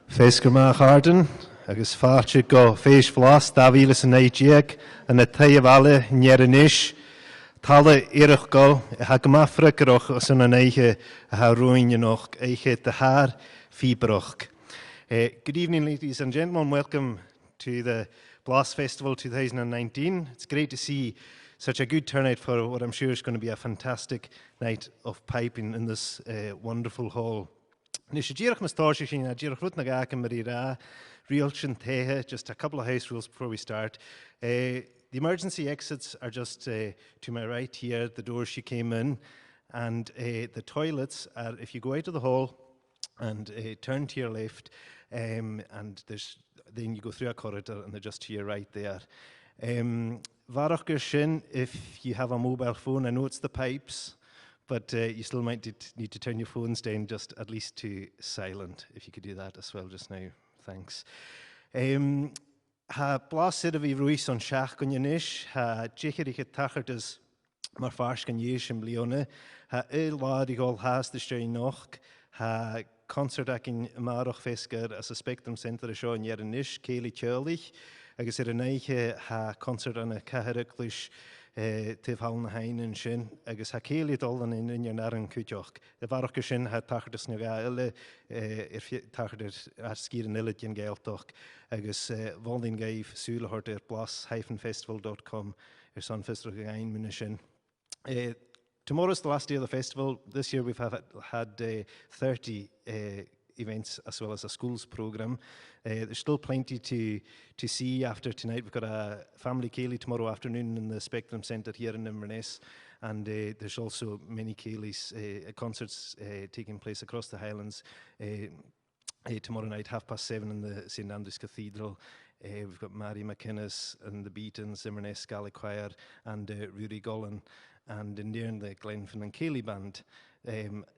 Féisgur Harden, agus fáte go féis Blas Davílas an éideag an na taobhhaile Inverness Talla iarach go ha gomafra goch os an éige a ha roiin noch éige de haar fibroch. Good evening, ladies and gentlemen. Welcome to the Blas Festival 2019. It's great to see such a good turnout for what I'm sure is going to be a fantastic night of piping in this wonderful hall. Just a couple of house rules before we start. The emergency exits are just to my right here, the door she came in, and the toilets are, if you go out of the hall and turn to your left, and then you go through a corridor and they're just to your right there. If you have a mobile phone, I know it's the pipes, but you still might need to turn your phones down just at least to silent, if you could do that as well just now. Thanks. Ha Blas sydd fi rwys o'n siach gan ynys, ha jichir i'ch Tachartas mar fars gan ys yn blione, ha lad i gol has dy straen noch, ha concert ac yn marach fesgar as a Spectrum Centre y sio yn Inverness, Ceili Tiolich, agus yn eiche ha concert an y caharyglis Dihaoine yn sin, agus ha Ceili dolan yn ar yn cwtioch. Y farach gysyn ha Tachartas nag aile, Tachartas ar sgir yn ilid yn gaeltoch, agus volin gaif sŵlahort blas-festival.com son festival gain munishin. Tomorrow's the last day of the festival. This year we've had 30 events as well as a schools programme. There's still plenty to see after tonight. We've got a family ceilidh tomorrow afternoon in the Spectrum Centre here in Inverness, and there's also many ceilidhs, concerts taking place across the Highlands. Tomorrow night, 7:30 in the St Andrews Cathedral. We've got Mary McInnes and the Beatons, Inverness Gaelic Choir, and Rudy Gollan, and in there in the Glenfin and Ceilidh Band.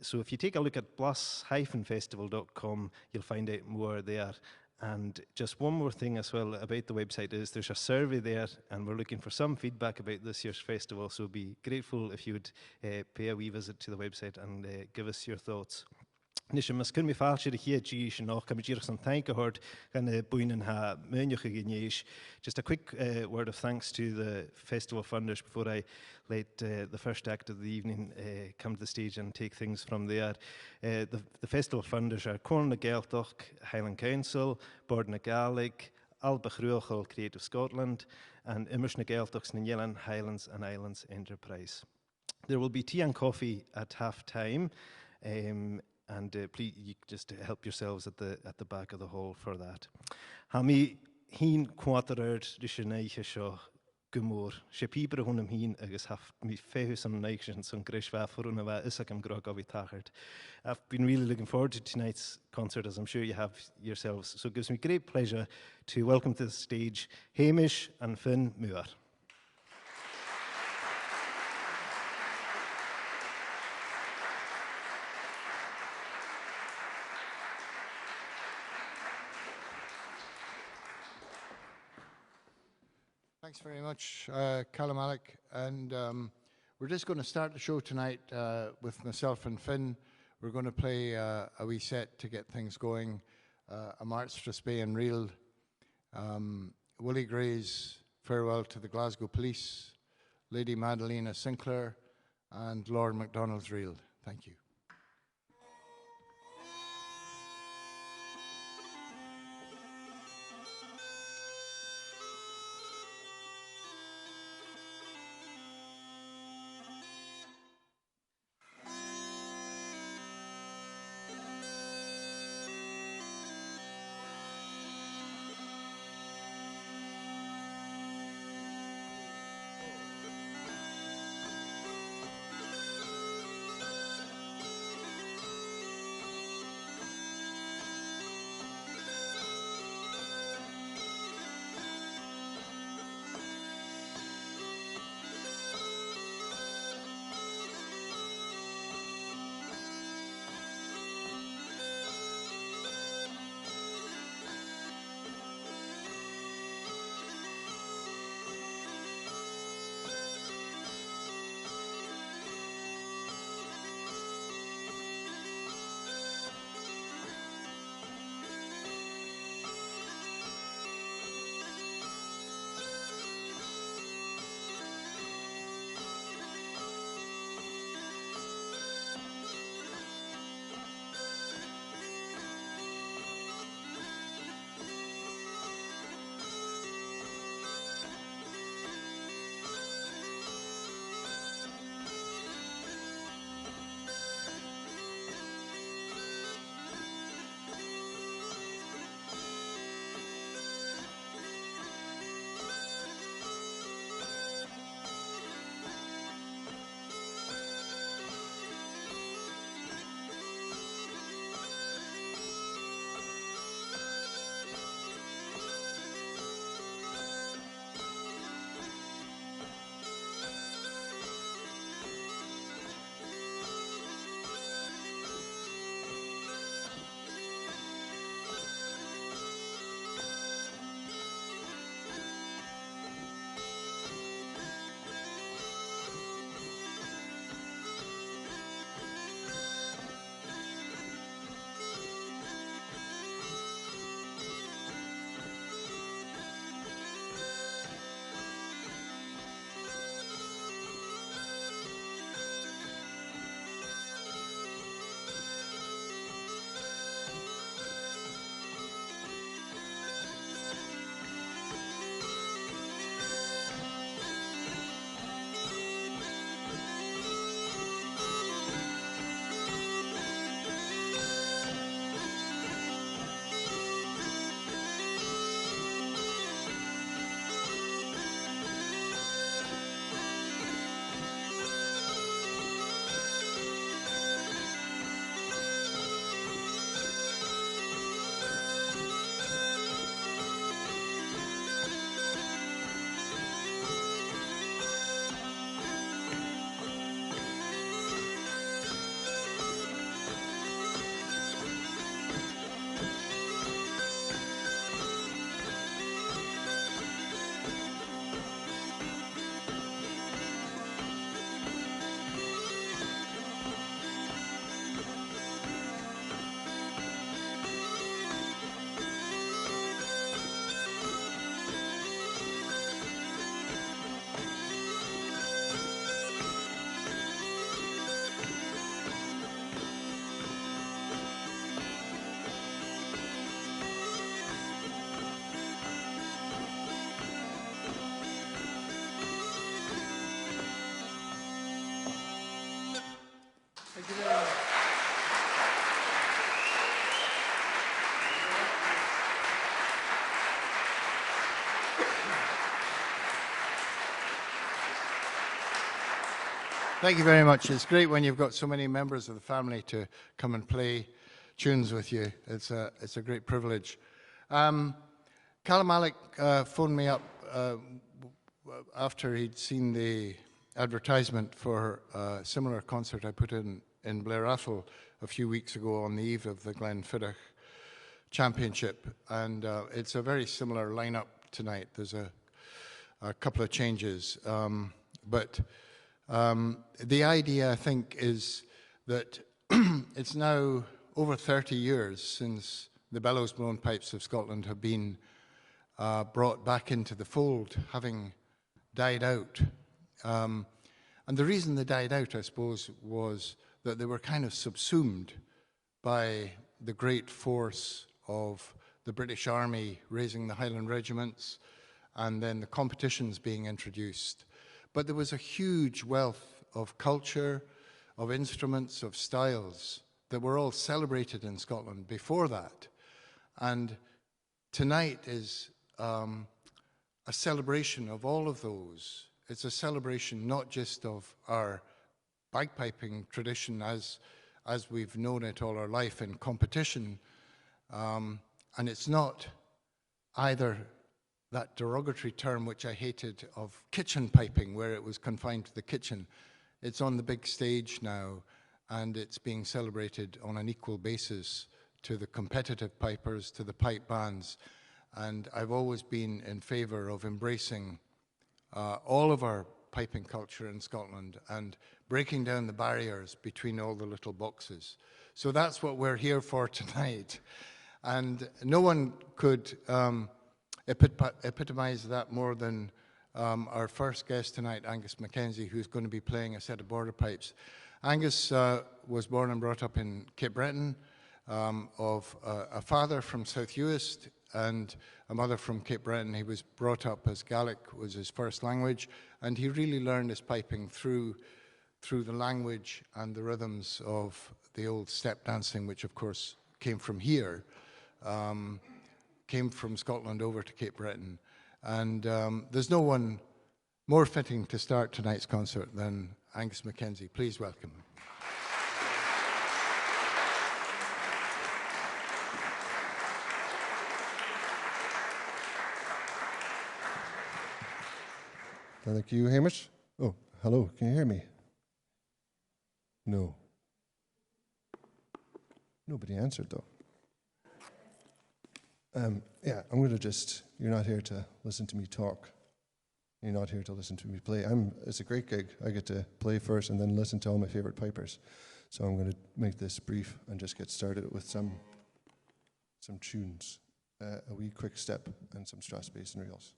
So if you take a look at blas-festival.com, you'll find out more there. And just one more thing as well about the website is there's a survey there, and we're looking for some feedback about this year's festival. So be grateful if you would pay a wee visit to the website and give us your thoughts. Nisha mas kun mi falche de hier gish noch kam jirs an thank hord gan buinen ha menyoche genish. Just a quick word of thanks to the festival funders before I let the first act of the evening come to the stage and take things from there. The festival funders are Corn na Gaeltoch, Highland Council, Bord na Gaelic, Alba Chruachel Creative Scotland, and Immers na Gaeltochs na Yellan Highlands and Islands Enterprise. There will be tea and coffee at half time. And please, you just help yourselves at the back of the hall for that. Hami hin quaterard disheneiche sho gumor. Shepibre hunam hin agus haf mi fehus am nation son grishwa foruna va isakam grog of Tachart. I've been really looking forward to tonight's concert, as I'm sure you have yourselves. So it gives me great pleasure to welcome to the stage Hamish and Finn Muir. Thanks very much, Callum Alec. And we're just going to start the show tonight with myself and Finn. We're going to play a wee set to get things going. A March for Spey and Reel, Willie Gray's Farewell to the Glasgow Police, Lady Madalena Sinclair, and Lord MacDonald's Reel. Thank you. Thank you very much. It's great when you've got so many members of the family to come and play tunes with you. It's a great privilege. Callum Malik phoned me up after he'd seen the advertisement for a similar concert I put in Blairathal a few weeks ago on the eve of the Glenfiddich Championship. And it's a very similar lineup tonight. There's a couple of changes. But the idea, I think, is that it's now over 30 years since the bellows blown pipes of Scotland have been brought back into the fold, having died out. And the reason they died out, I suppose, was that they were kind of subsumed by the great force of the British Army raising the Highland regiments and then the competitions being introduced. But there was a huge wealth of culture, of instruments, of styles that were all celebrated in Scotland before that. And tonight is a celebration of all of those. It's a celebration not just of our bagpiping tradition as we've known it all our life in competition, and it's not either that derogatory term which I hated of kitchen piping, where it was confined to the kitchen. It's on the big stage now, and it's being celebrated on an equal basis to the competitive pipers, to the pipe bands. And I've always been in favour of embracing all of our piping culture in Scotland and breaking down the barriers between all the little boxes. So that's what we're here for tonight. And no one could epitomise that more than our first guest tonight, Angus Mackenzie, who's going to be playing a set of border pipes. Angus was born and brought up in Cape Breton, of a father from South Uist and a mother from Cape Breton. He was brought up as Gaelic was his first language, and he really learned his piping through the language and the rhythms of the old step dancing, which of course came from here, came from Scotland over to Cape Breton. And there's no one more fitting to start tonight's concert than Angus Mackenzie. Please welcome him. Thank you, Hamish. Oh, hello, can you hear me? No. Nobody answered, though. Yeah, I'm going to just, you're not here to listen to me talk. You're not here to listen to me play. It's a great gig. I get to play first and then listen to all my favorite pipers. So I'm going to make this brief and just get started with some tunes, a wee quick step and some strass bass and reels.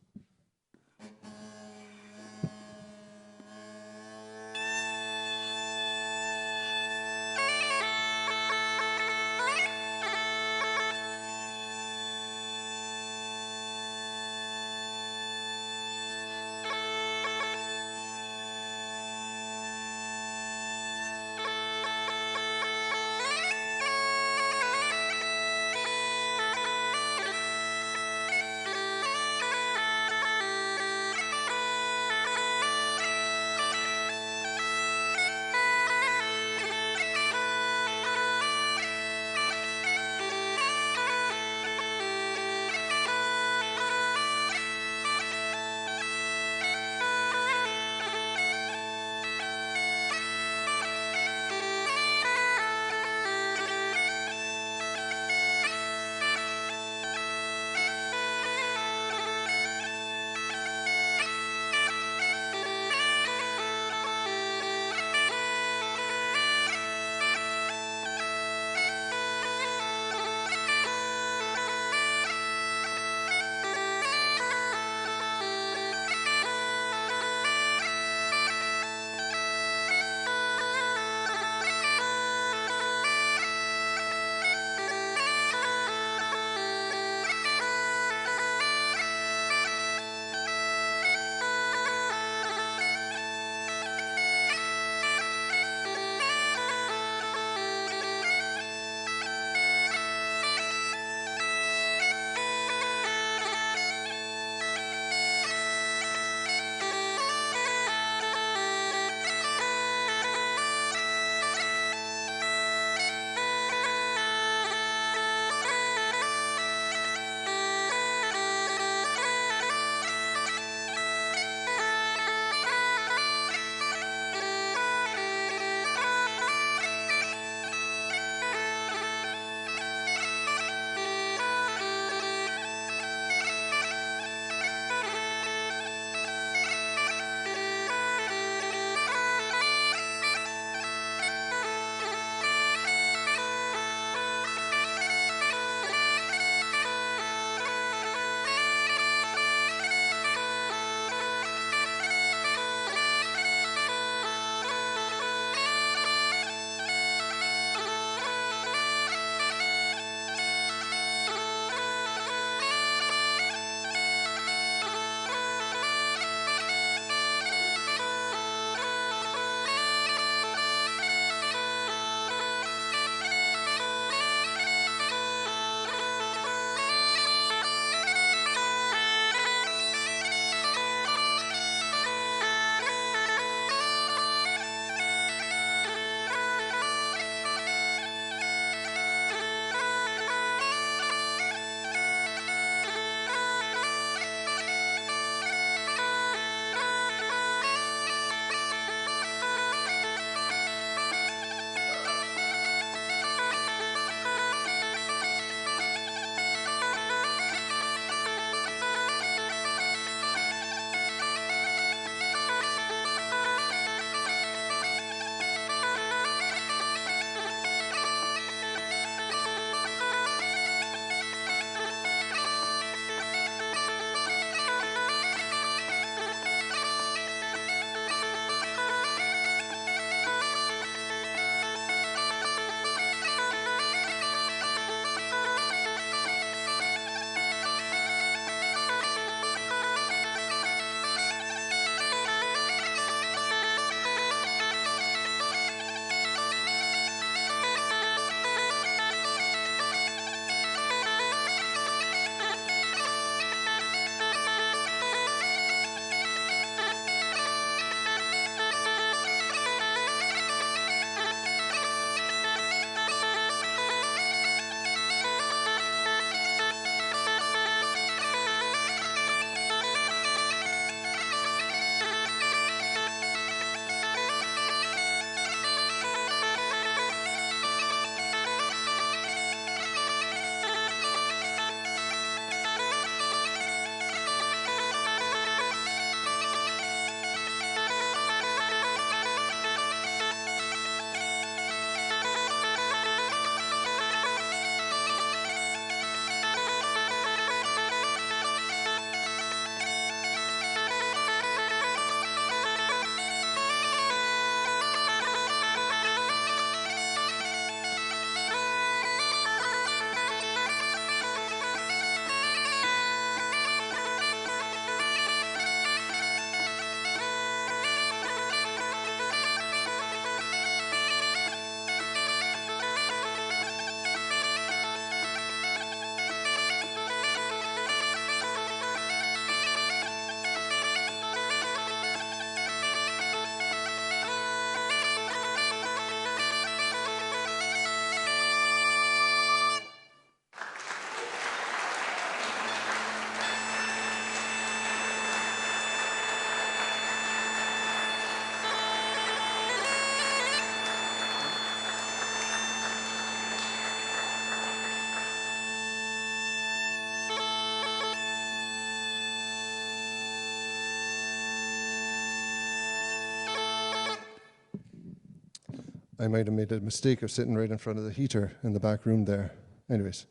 I might have made a mistake of sitting right in front of the heater in the back room there. Anyways,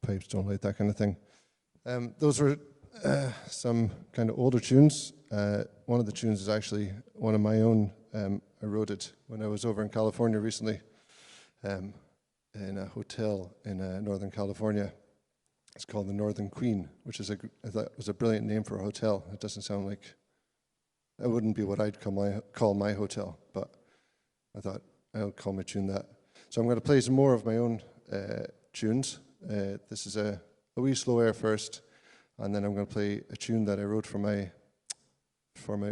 pipes don't like that kind of thing. Those were some kind of older tunes. One of the tunes is actually one of my own. I wrote it when I was over in California recently, in a hotel in Northern California. It's called the Northern Queen, which is I thought was a brilliant name for a hotel. It doesn't sound like, it wouldn't be what I'd call my hotel, but I thought I'll call my tune that. So I'm going to play some more of my own tunes. This is a wee slow air first, and then I'm going to play a tune that I wrote for my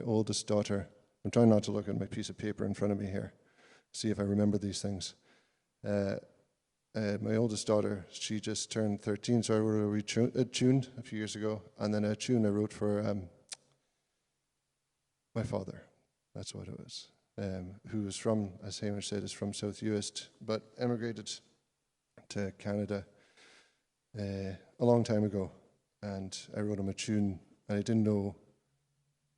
oldest daughter. I'm trying not to look at my piece of paper in front of me here, see if I remember these things. My oldest daughter, she just turned 13, so I wrote a tune a few years ago, and then a tune I wrote for my father. That's what it was. Who was from, as Hamish said, is from South Uist, but emigrated to Canada a long time ago. And I wrote him a tune, and I didn't know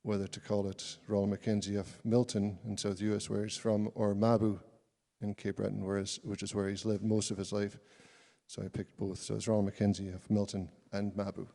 whether to call it Roland Mackenzie of Milton in South Uist, where he's from, or Mabu in Cape Breton, which is where he's lived most of his life. So I picked both. So it's Roland Mackenzie of Milton and Mabu.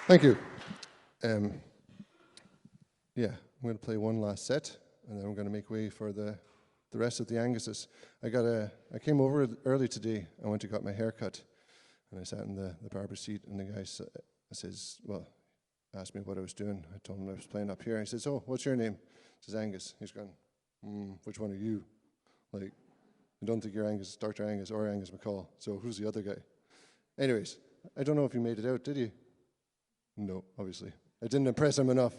Thank you. Yeah, I'm going to play one last set, and then I'm going to make way for the rest of the Anguses. I came over early today. I went to got my hair cut, and I sat in the barber seat, and the guy says, well, asked me what I was doing. I told him I was playing up here. He says, oh, what's your name? He says, Angus. He's gone, which one are you? Like, I don't think you're Angus, Dr. Angus or Angus McCall, so who's the other guy? Anyways, I don't know if you made it out, did you? No, obviously. I didn't impress him enough.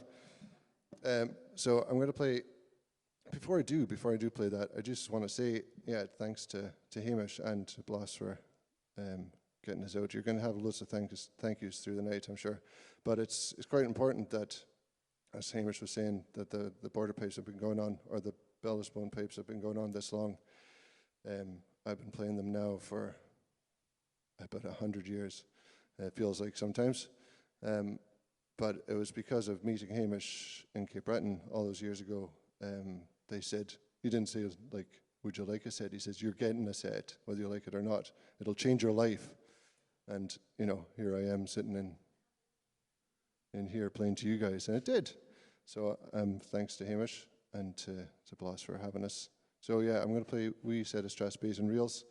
So I'm going to play, before I do play that, I just want to say, yeah, thanks to Hamish and to Blas for getting us out. You're going to have lots of thank yous through the night, I'm sure. But it's quite important that, as Hamish was saying, that the border pipes have been going on, or the Bellisbone pipes have been going on this long. I've been playing them now for about 100 years, it feels like sometimes. But it was because of meeting Hamish in Cape Breton all those years ago. They said, he didn't say, like, would you like a set? He says, you're getting a set, whether you like it or not. It'll change your life. And, you know, here I am sitting in here playing to you guys, and it did. So thanks to Hamish and to Blas for having us. So yeah, I'm going to play wee set of Strathspey bass and reels.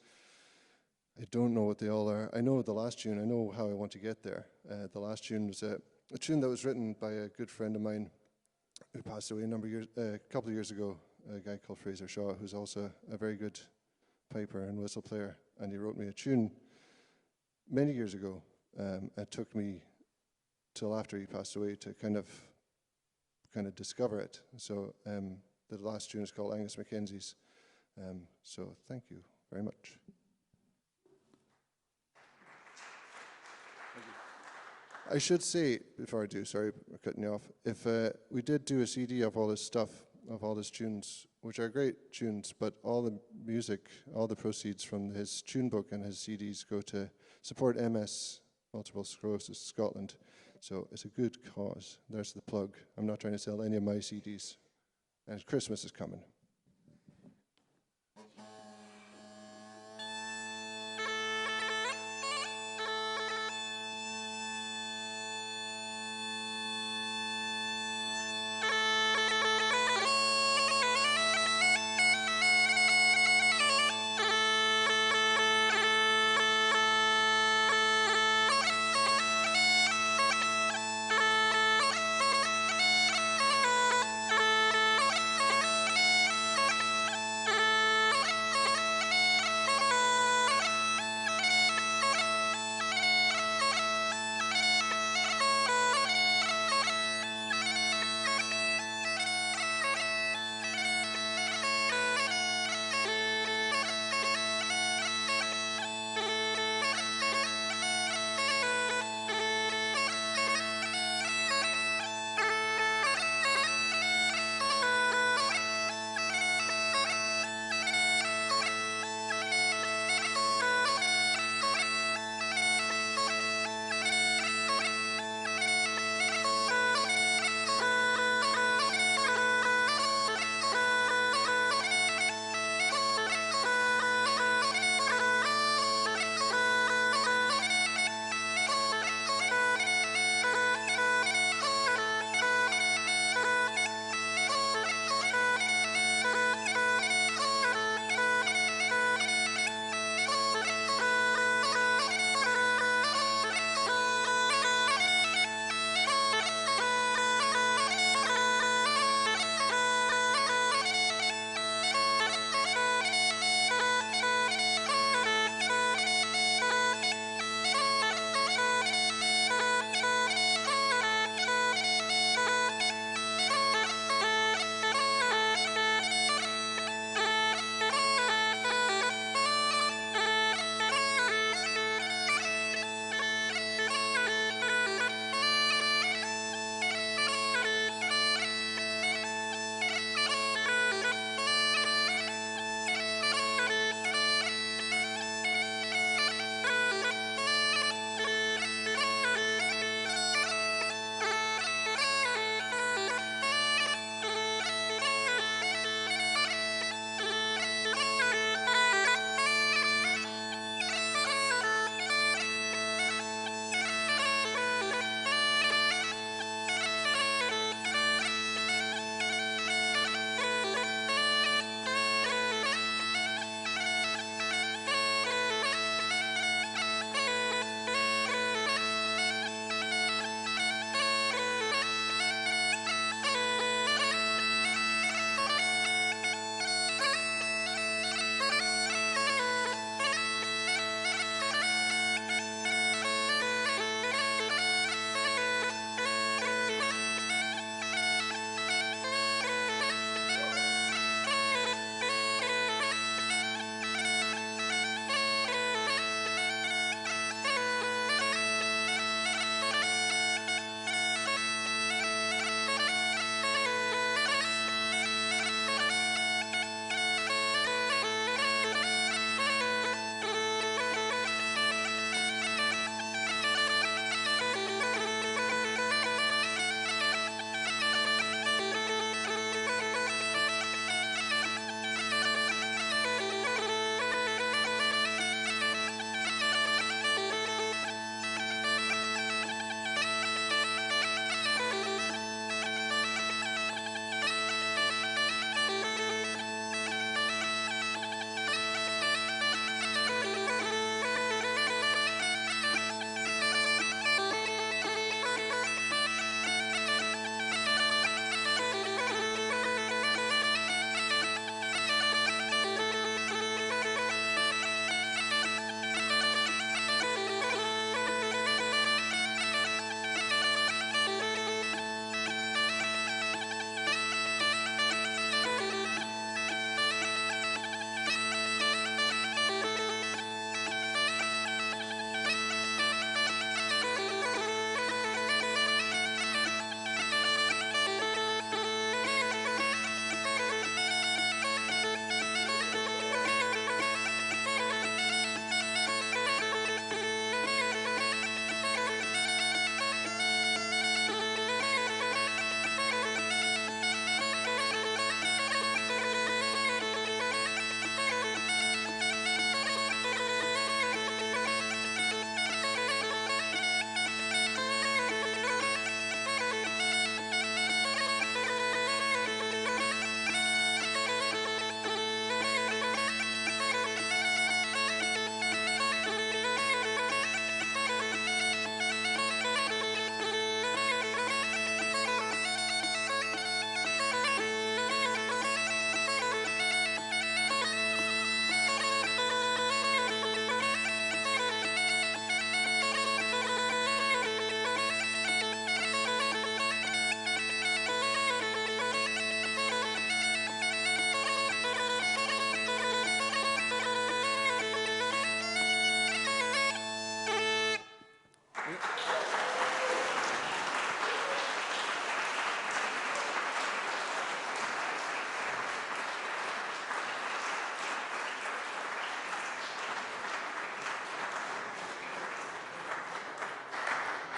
I don't know what they all are. I know the last tune. I know how I want to get there. The last tune was a tune that was written by a good friend of mine who passed away a couple of years ago, a guy called Fraser Shaw, who's also a very good piper and whistle player. And he wrote me a tune many years ago. It took me till after he passed away to kind of discover it. So the last tune is called Angus Mackenzie's. So thank you very much. I should say, before I do, sorry for cutting you off, if we did do a CD of all this stuff, of all his tunes, which are great tunes, but all the music, all the proceeds from his tune book and his CDs go to support MS, Multiple Sclerosis Scotland. So it's a good cause. There's the plug. I'm not trying to sell any of my CDs. And Christmas is coming.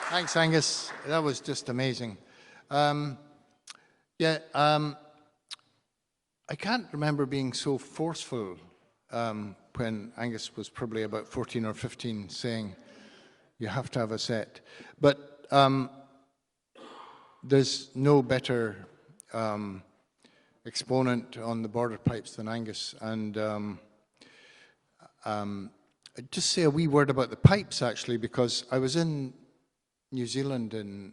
Thanks, Angus. That was just amazing. I can't remember being so forceful when Angus was probably about 14 or 15 saying, you have to have a set. But there's no better exponent on the border pipes than Angus. And I'd just say a wee word about the pipes, actually, because I was in New Zealand in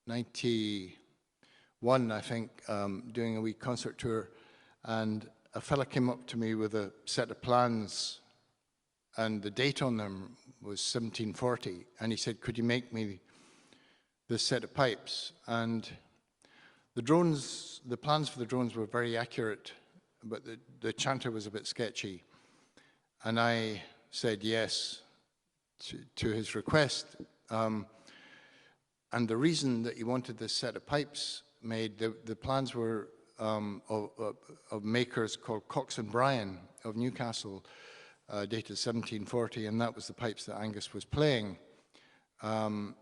91, I think, doing a wee concert tour, and a fella came up to me with a set of plans, and the date on them was 1740, and he said, could you make me this set of pipes? And the plans for the drones were very accurate, but the chanter was a bit sketchy. And I said yes to his request. And the reason that he wanted this set of pipes made, the plans were of makers called Cox and Bryan of Newcastle, dated 1740, and that was the pipes that Angus was playing. What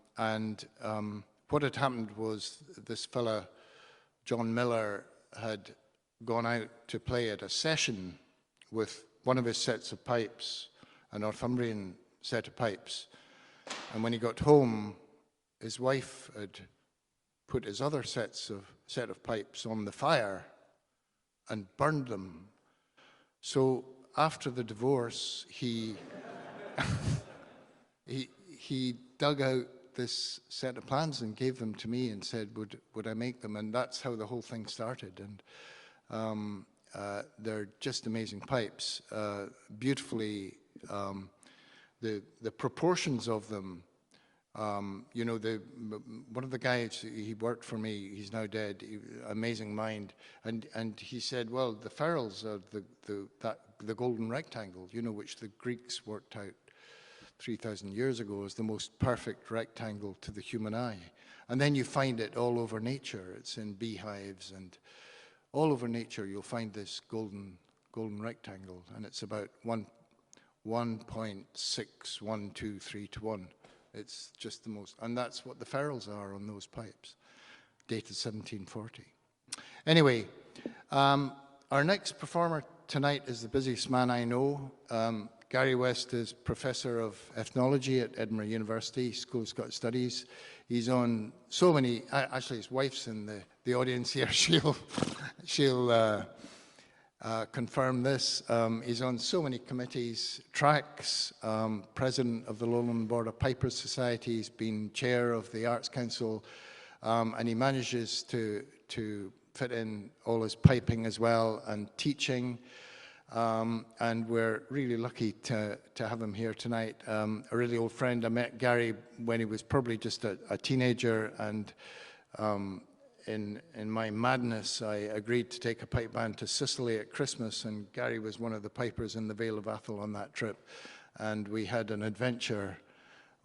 had happened was this fella, John Miller, had gone out to play at a session with one of his sets of pipes, a Northumbrian set of pipes. And when he got home, his wife had put his other set of pipes on the fire and burned them. So after the divorce, he dug out this set of plans and gave them to me and said, would I make them? And that's how the whole thing started. And they're just amazing pipes, beautifully. The proportions of them, you know, one of the guys, he worked for me, he's now dead, amazing mind, and he said, well, the ferrules are the golden rectangle, you know, which the Greeks worked out 3,000 years ago as the most perfect rectangle to the human eye. And then you find it all over nature. It's in beehives, and all over nature you'll find this golden rectangle, and it's about 1.6123 to 1. It's just the most, and that's what the ferrules are on those pipes, dated 1740. Anyway, our next performer tonight is the busiest man I know. Gary West is Professor of Ethnology at Edinburgh University, School of Scottish Studies. He's on so many, actually his wife's in the audience here, she'll confirm this. He's on so many committees, tracks, president of the Lowland Border Pipers Society, he's been chair of the Arts Council, and he manages to fit in all his piping as well and teaching. And we're really lucky to have him here tonight. A really old friend. I met Gary when he was probably just a teenager, and in my madness, I agreed to take a pipe band to Sicily at Christmas, and Gary was one of the pipers in the Vale of Atholl on that trip, and we had an adventure,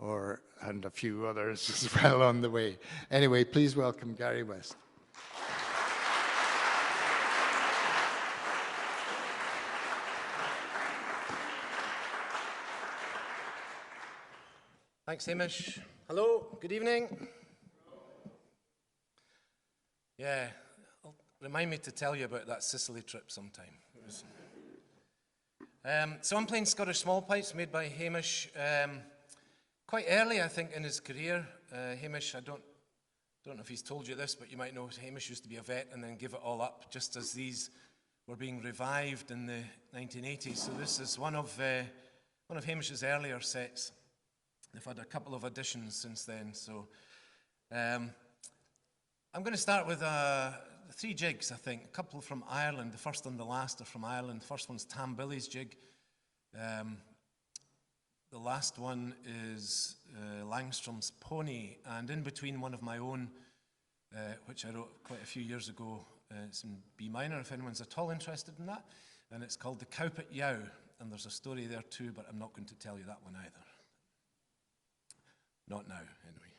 and a few others as well on the way. Anyway, please welcome Gary West. Thanks, Hamish. Hello, good evening. Yeah, remind me to tell you about that Sicily trip sometime. So I'm playing Scottish small pipes made by Hamish quite early, I think, in his career. Hamish, I don't know if he's told you this, but you might know Hamish used to be a vet and then give it all up just as these were being revived in the 1980s. So this is one of Hamish's earlier sets. They've had a couple of additions since then. So I'm going to start with 3 jigs, I think. A couple from Ireland. The first and the last are from Ireland. The first one's Tam Billy's jig. The last one is Langstrom's Pony. And in between, one of my own, which I wrote quite a few years ago. It's in B minor, if anyone's at all interested in that. And it's called The Cowpit Yow. And there's a story there too, but I'm not going to tell you that one either. Not now, anyway.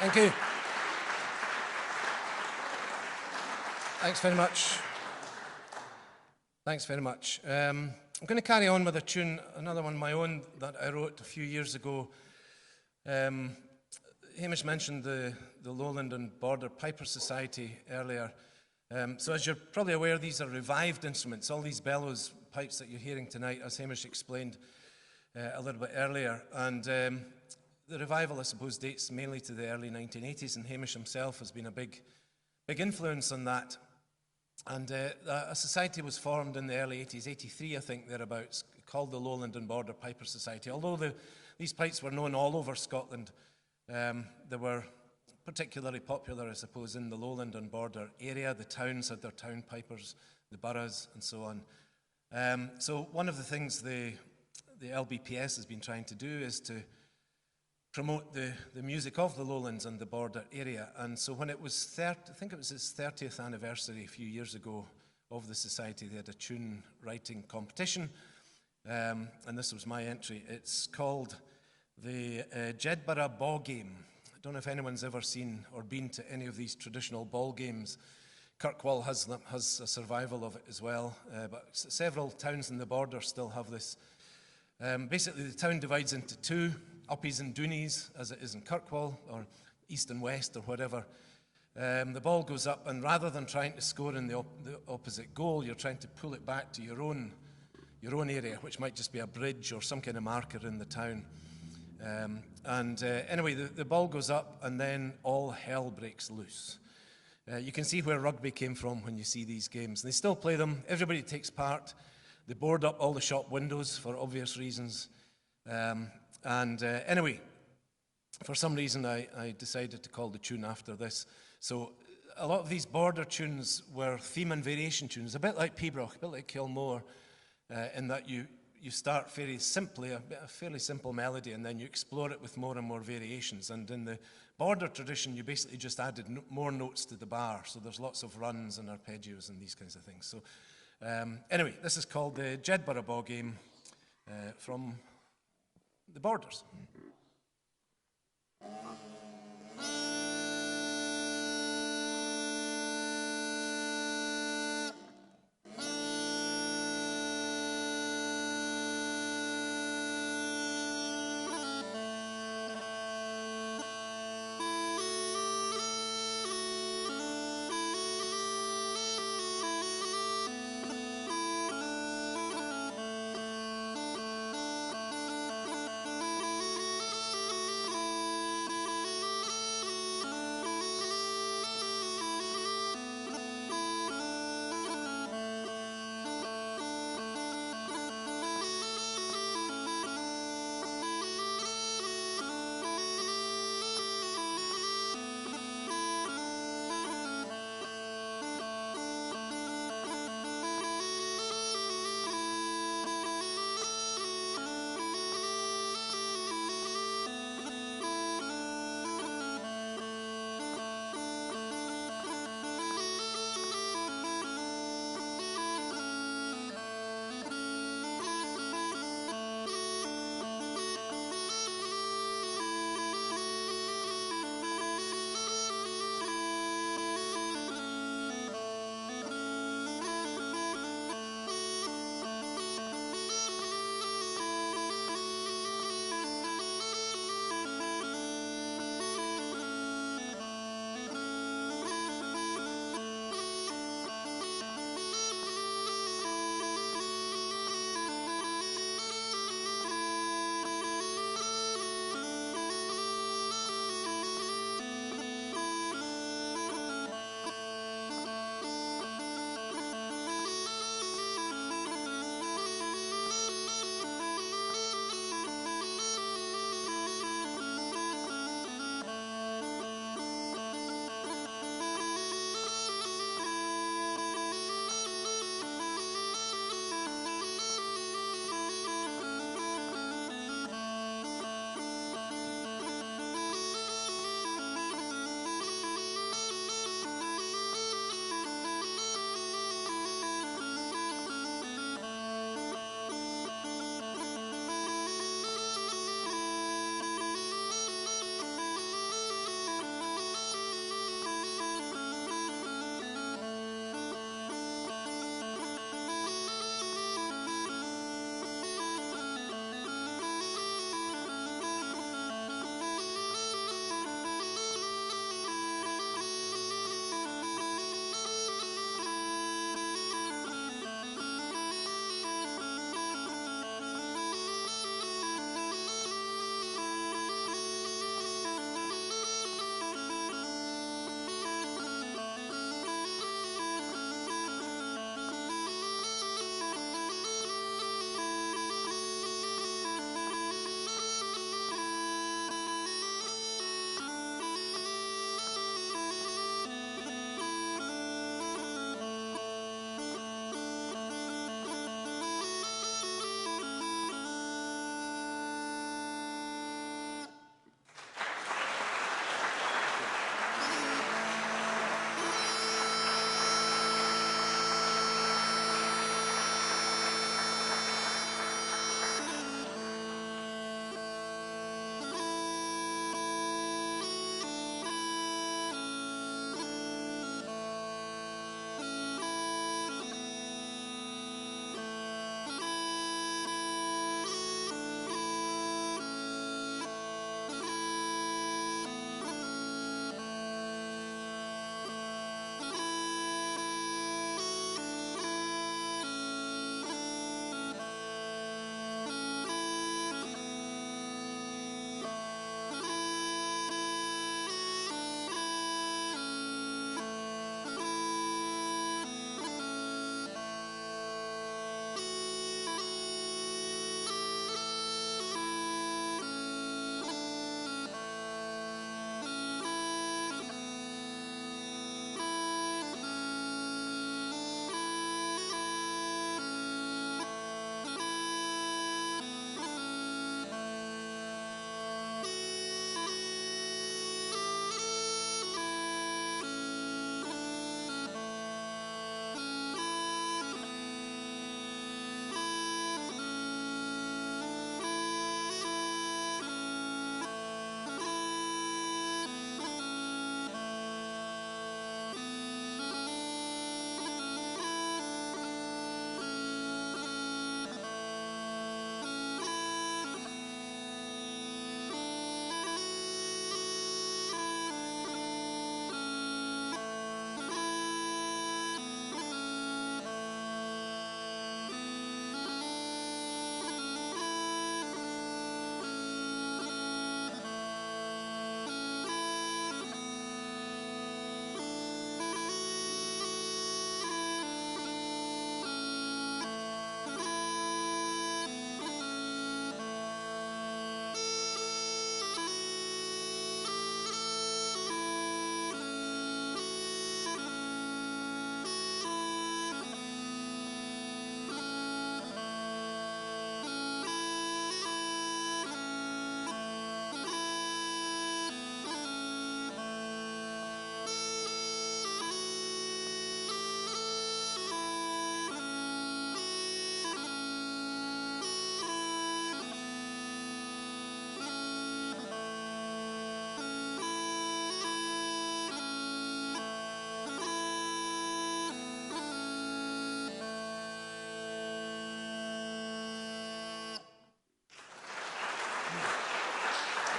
Thank you. Thanks very much. Thanks very much. I'm going to carry on with a tune, another one of my own that I wrote a few years ago. Hamish mentioned the Lowland and Border Piper Society earlier. So as you're probably aware, these are revived instruments. All these bellows pipes that you're hearing tonight, as Hamish explained a little bit earlier. And the revival, I suppose, dates mainly to the early 1980s, and Hamish himself has been a big influence on that. And a society was formed in the early 80s, 83 I think, thereabouts, called the Lowland and Border Piper Society. Although these pipes were known all over Scotland, they were particularly popular, I suppose, in the Lowland and Border area. The towns had their town pipers, the boroughs, and so on. So one of the things the LBPS has been trying to do is to promote the music of the Lowlands and the Border area. And so when it was I think it was its 30th anniversary a few years ago of the society, they had a tune writing competition, and this was my entry. It's called the Jedburgh Ball Game. I don't know if anyone's ever seen or been to any of these traditional ball games. Kirkwall has a survival of it as well, but several towns in the Border still have this. Basically, the town divides into two, Uppies and Doonies, as it is in Kirkwall, or east and west, or whatever. The ball goes up, and rather than trying to score in the opposite goal, you're trying to pull it back to your own area, which might just be a bridge or some kind of marker in the town. Anyway, the ball goes up, and then all hell breaks loose. You can see where rugby came from when you see these games. They still play them. Everybody takes part. They board up all the shop windows for obvious reasons. Anyway, for some reason I decided to call the tune after this. So a lot of these Border tunes were theme and variation tunes, a bit like Pibroch, a bit like Kilmore, in that you start very simply, a fairly simple melody, and then you explore it with more and more variations. And in the Border tradition, you basically just added more notes to the bar, so there's lots of runs and arpeggios and these kinds of things. So anyway, this is called the Jedburgh Ball Game from the Borders.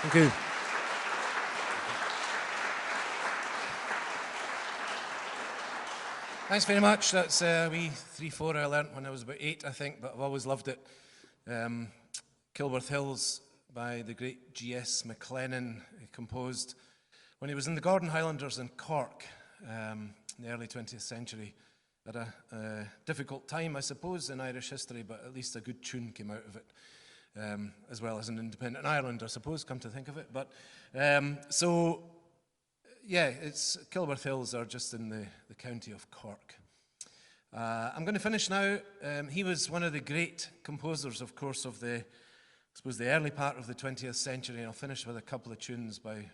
Thank you. Thanks very much. That's a wee 3/4 I learnt when I was about 8, I think, but I've always loved it. Kilworth Hills by the great G.S. MacLennan, composed when he was in the Gordon Highlanders in Cork in the early 20th century. At a difficult time, I suppose, in Irish history, but at least a good tune came out of it, as well as an independent Ireland, I suppose, come to think of it. But yeah, it's Kilworth Hills are just in the county of Cork. I'm going to finish now. He was one of the great composers, of course, of the early part of the 20th century, and I'll finish with a couple of tunes by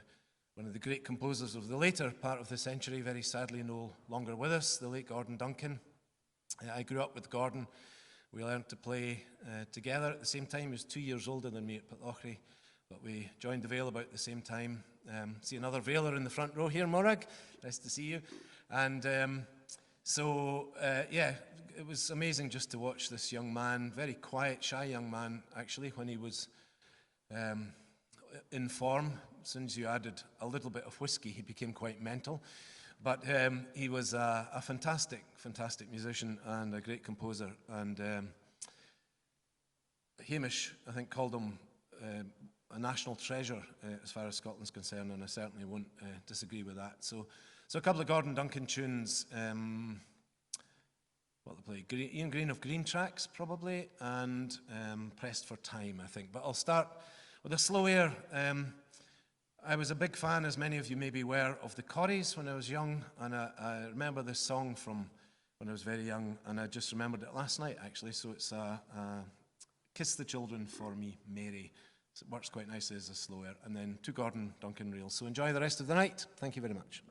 one of the great composers of the later part of the century, very sadly no longer with us, the late Gordon Duncan. I grew up with Gordon. We learned to play together at the same time. He was 2 years older than me at Pitlochry, but we joined the Vale about the same time. See another Valer in the front row here, Morag. Nice to see you. And yeah, it was amazing just to watch this young man, very quiet, shy young man, actually, when he was in form. As soon as you added a little bit of whiskey, he became quite mental. But he was a fantastic, fantastic musician and a great composer. And Hamish, I think, called him a national treasure as far as Scotland's concerned, and I certainly won't disagree with that. So a couple of Gordon Duncan tunes. What they play? Ian Green of Green Tracks, probably, and Pressed for Time, I think. But I'll start with a slow air. I was a big fan, as many of you may be aware, of the Corries when I was young, and I remember this song from when I was very young, and I just remembered it last night, actually. So it's Kiss the Children for Me, Mary. So it works quite nicely as a slow air. And then 2 Gordon Duncan reels. So enjoy the rest of the night. Thank you very much.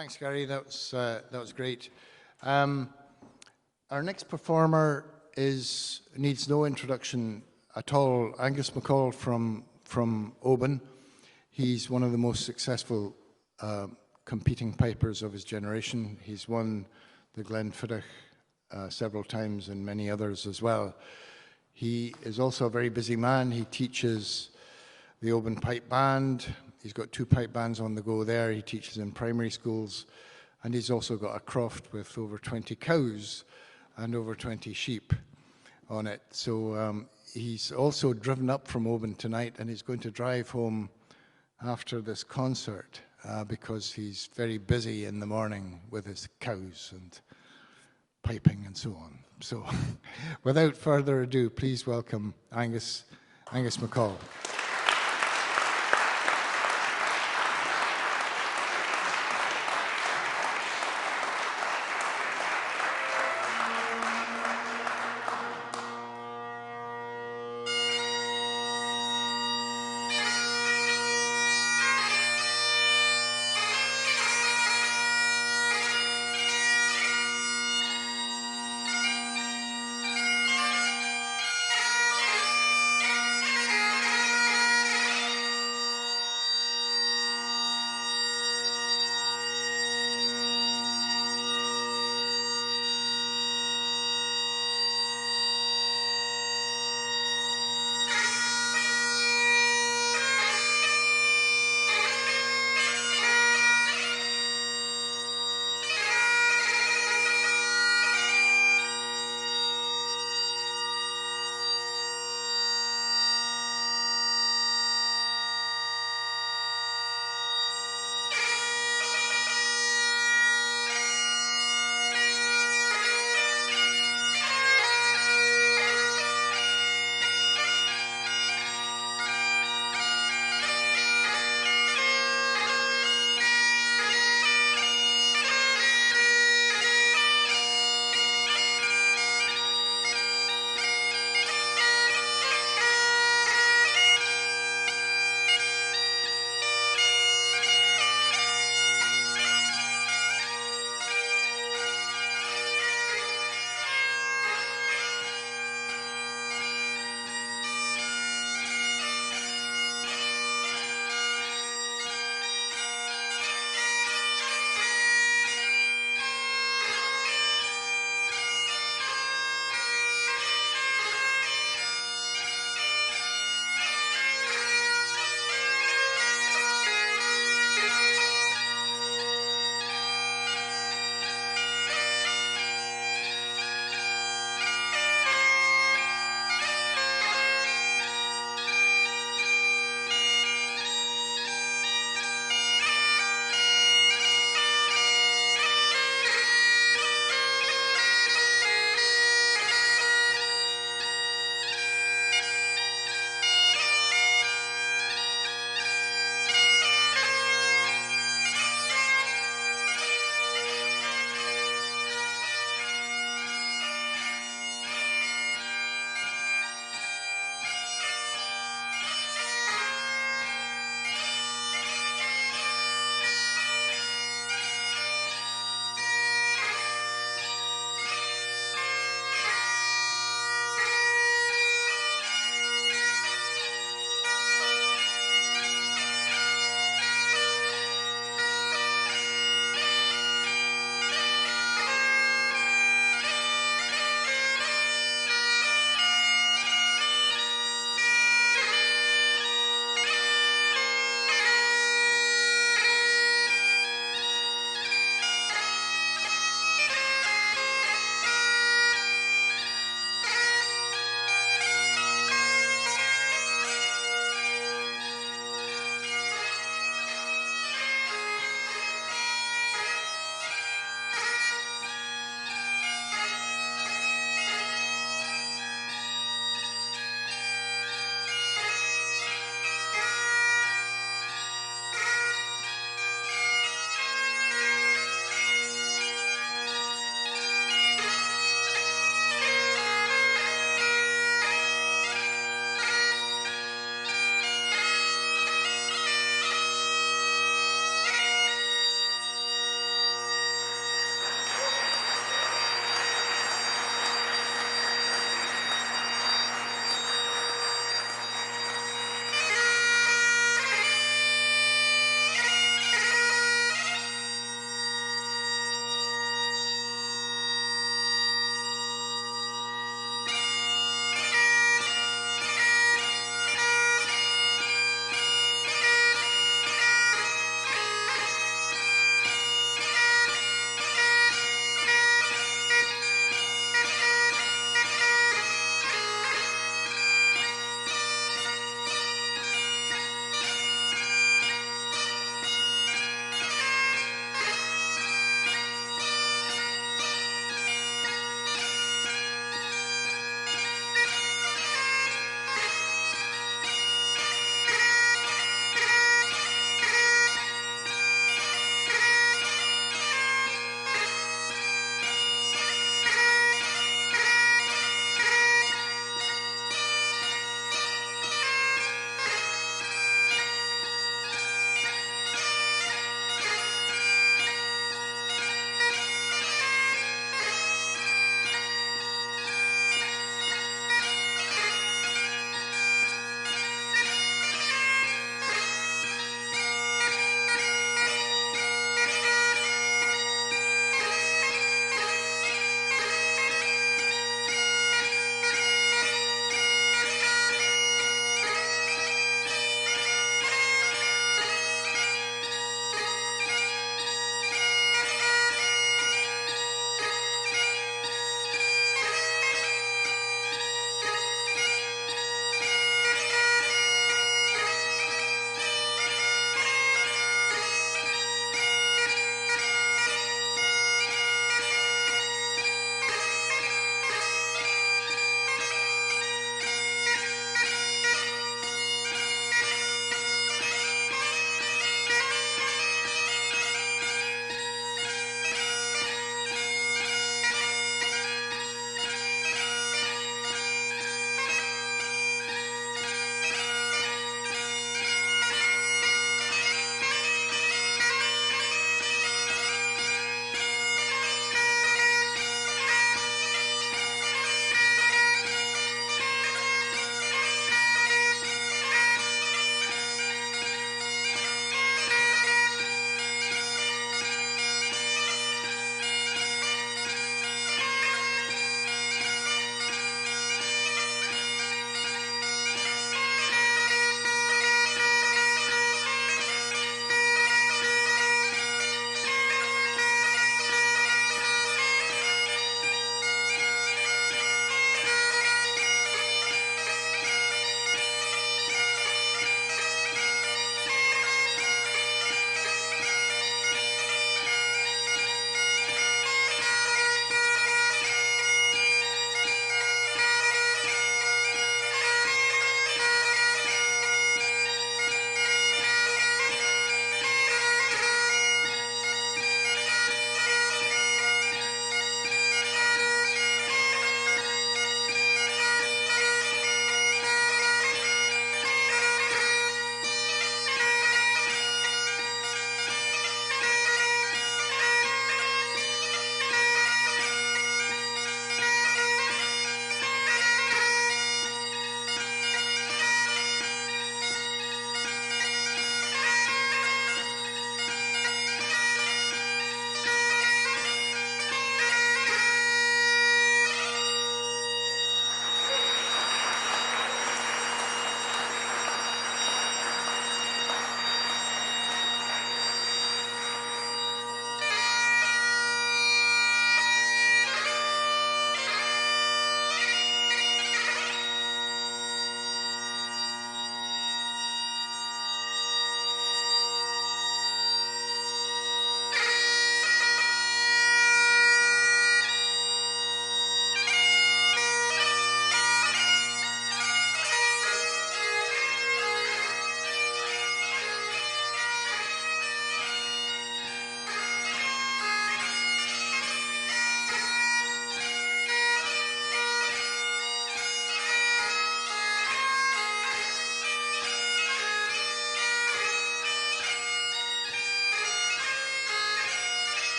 Thanks, Gary. That was great. Our next performer needs no introduction at all. Angus MacColl from Oban. He's one of the most successful competing pipers of his generation. He's won the Glenfiddich several times and many others as well. He is also a very busy man. He teaches the Oban Pipe Band. He's got 2 pipe bands on the go there. He teaches in primary schools. And he's also got a croft with over 20 cows and over 20 sheep on it. So he's also driven up from Oban tonight, and he's going to drive home after this concert because he's very busy in the morning with his cows and piping and so on. So without further ado, please welcome Angus MacColl.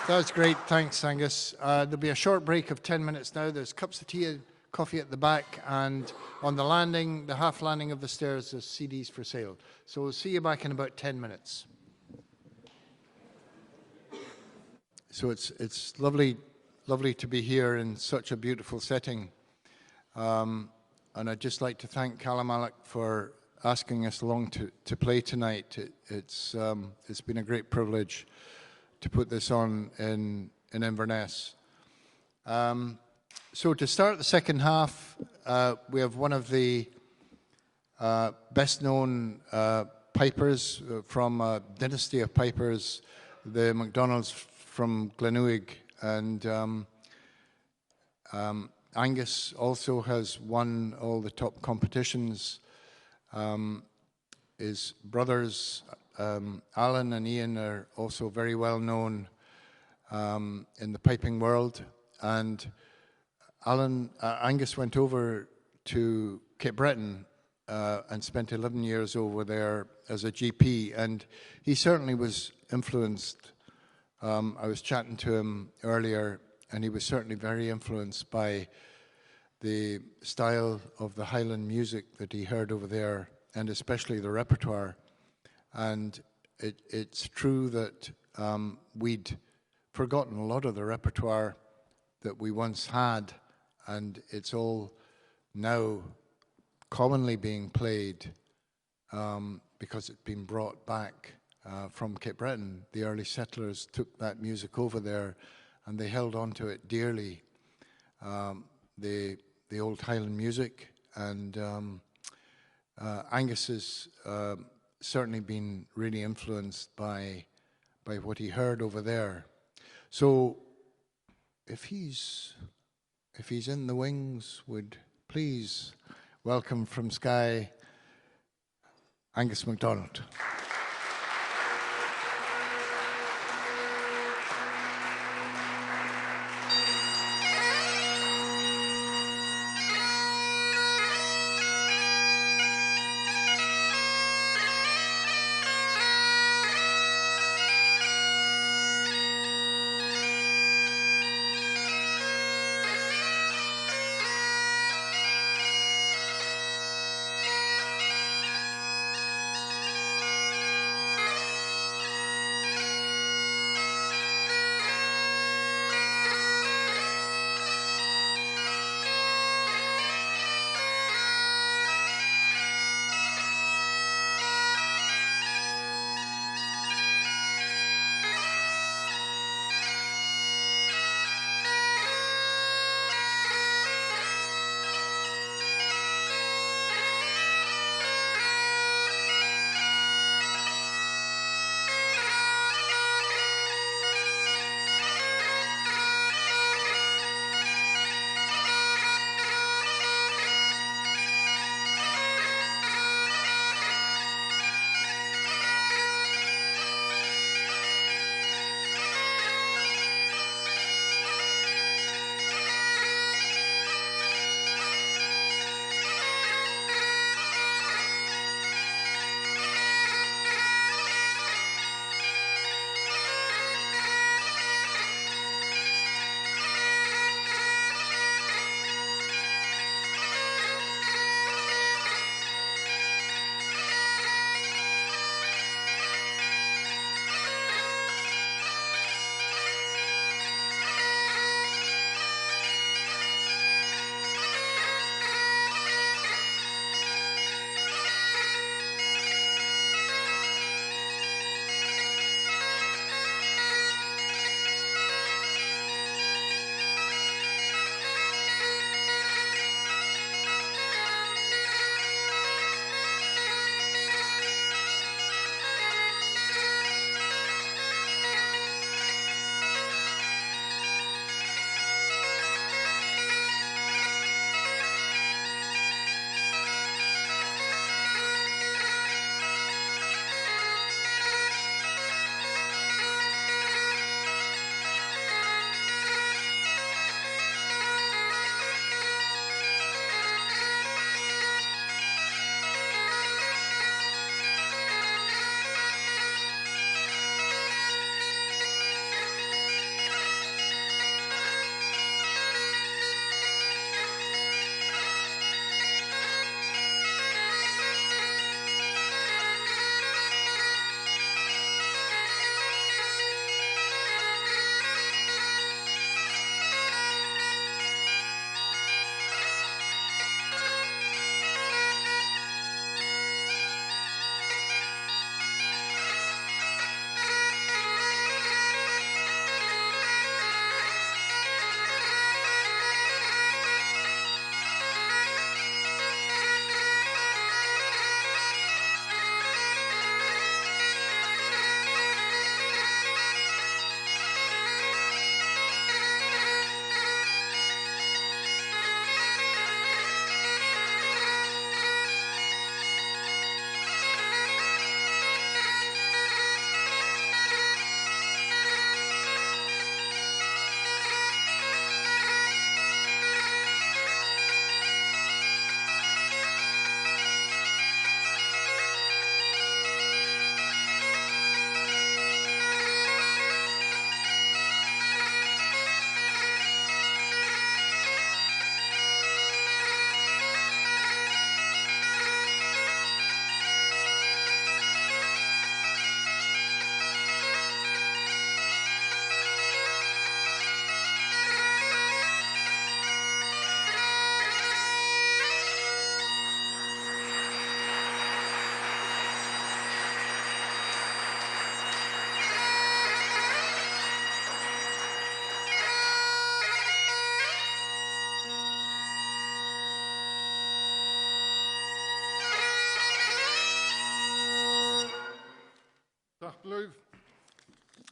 That's great. Thanks, Angus. There'll be a short break of 10 minutes now. There's cups of tea and coffee at the back, and on the landing, the half landing of the stairs, there's CDs for sale. So we'll see you back in about 10 minutes. So it's lovely to be here in such a beautiful setting. And I'd just like to thank Càirdeas for asking us along to play tonight. It's been a great privilege to put this on in Inverness. So to start the second half, we have one of the best-known pipers from a dynasty of pipers, the MacDonalds from Glenouig, and Angus also has won all the top competitions. His brothers, Alan and Ian, are also very well known in the piping world. And Angus went over to Cape Breton and spent 11 years over there as a GP, and he certainly was influenced. I was chatting to him earlier, and he was certainly very influenced by the style of the Highland music that he heard over there, and especially the repertoire. And it's true that we'd forgotten a lot of the repertoire that we once had, and it's all now commonly being played because it's been brought back from Cape Breton. The early settlers took that music over there, and they held on to it dearly. The old Highland music, and Angus has certainly been really influenced by what he heard over there. So if he's in the wings, would please welcome from Skye Angus MacDonald.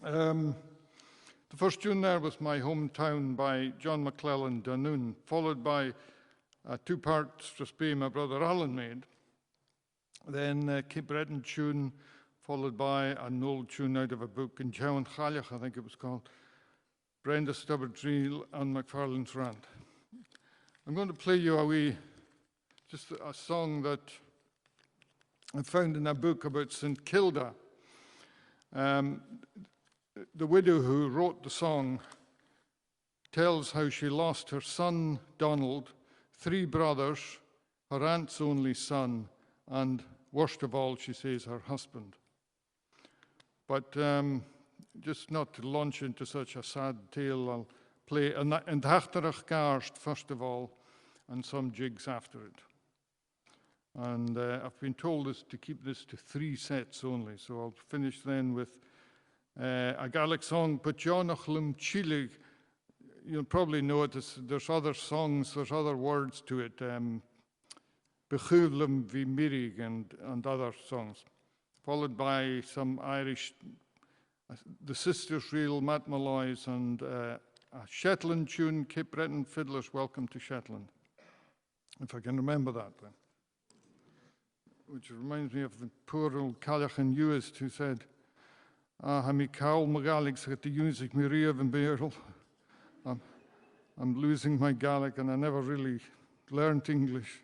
The first tune there was My Hometown by John McClellan Dunoon, followed by a two-part Strathspey my brother Alan made. Then a Cape Breton tune, followed by an old tune out of a book in Dihaoine, I think it was called, Brenda Stubbertree and McFarlane's Rant. I'm going to play you just a song that I found in a book about St. Kilda. The widow who wrote the song tells how she lost her son, Donald, 3 brothers, her aunt's only son, and worst of all, she says, her husband. But just not to launch into such a sad tale, I'll play an Tachartas Karst first of all, and some jigs after it. And I've been told to keep this to 3 sets only, so I'll finish then with a Gaelic song, Pìobairean Chilig. You'll probably know it. There's other songs, there's other words to it. Bechúlam vi mirig and other songs. Followed by some Irish, the Sisters Reel, Matt Malloy's, and a Shetland tune, Cape Breton Fiddlers, Welcome to Shetland. If I can remember that then. Which reminds me of the poor old Caildeas Uist who said, ha mi cawl magalig sa the Unisig mi riamh an Beirl. I'm losing my Gaelic and I never really learned English.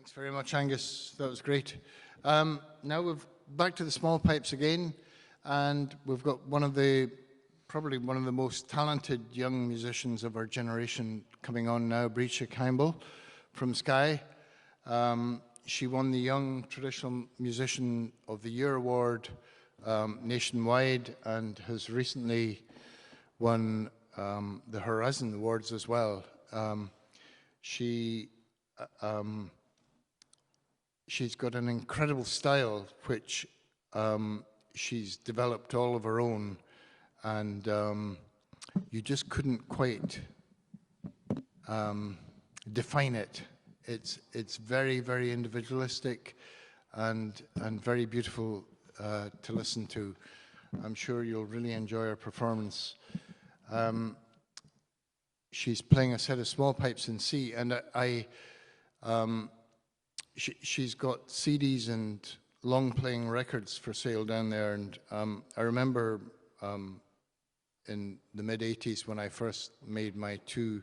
Thanks very much, Angus. That was great. Now we've back to the small pipes again, and we've got probably one of the most talented young musicians of our generation coming on now, Bríse Campbell from Skye. She won the Young Traditional Musician of the Year award nationwide, and has recently won the Horizon Awards as well. She's got an incredible style which she's developed all of her own, and you just couldn't quite define it. It's very, very individualistic and very beautiful to listen to. I'm sure you'll really enjoy her performance. She's playing a set of small pipes in C, and she's got CDs and long-playing records for sale down there. And I remember in the mid-'80s when I first made my two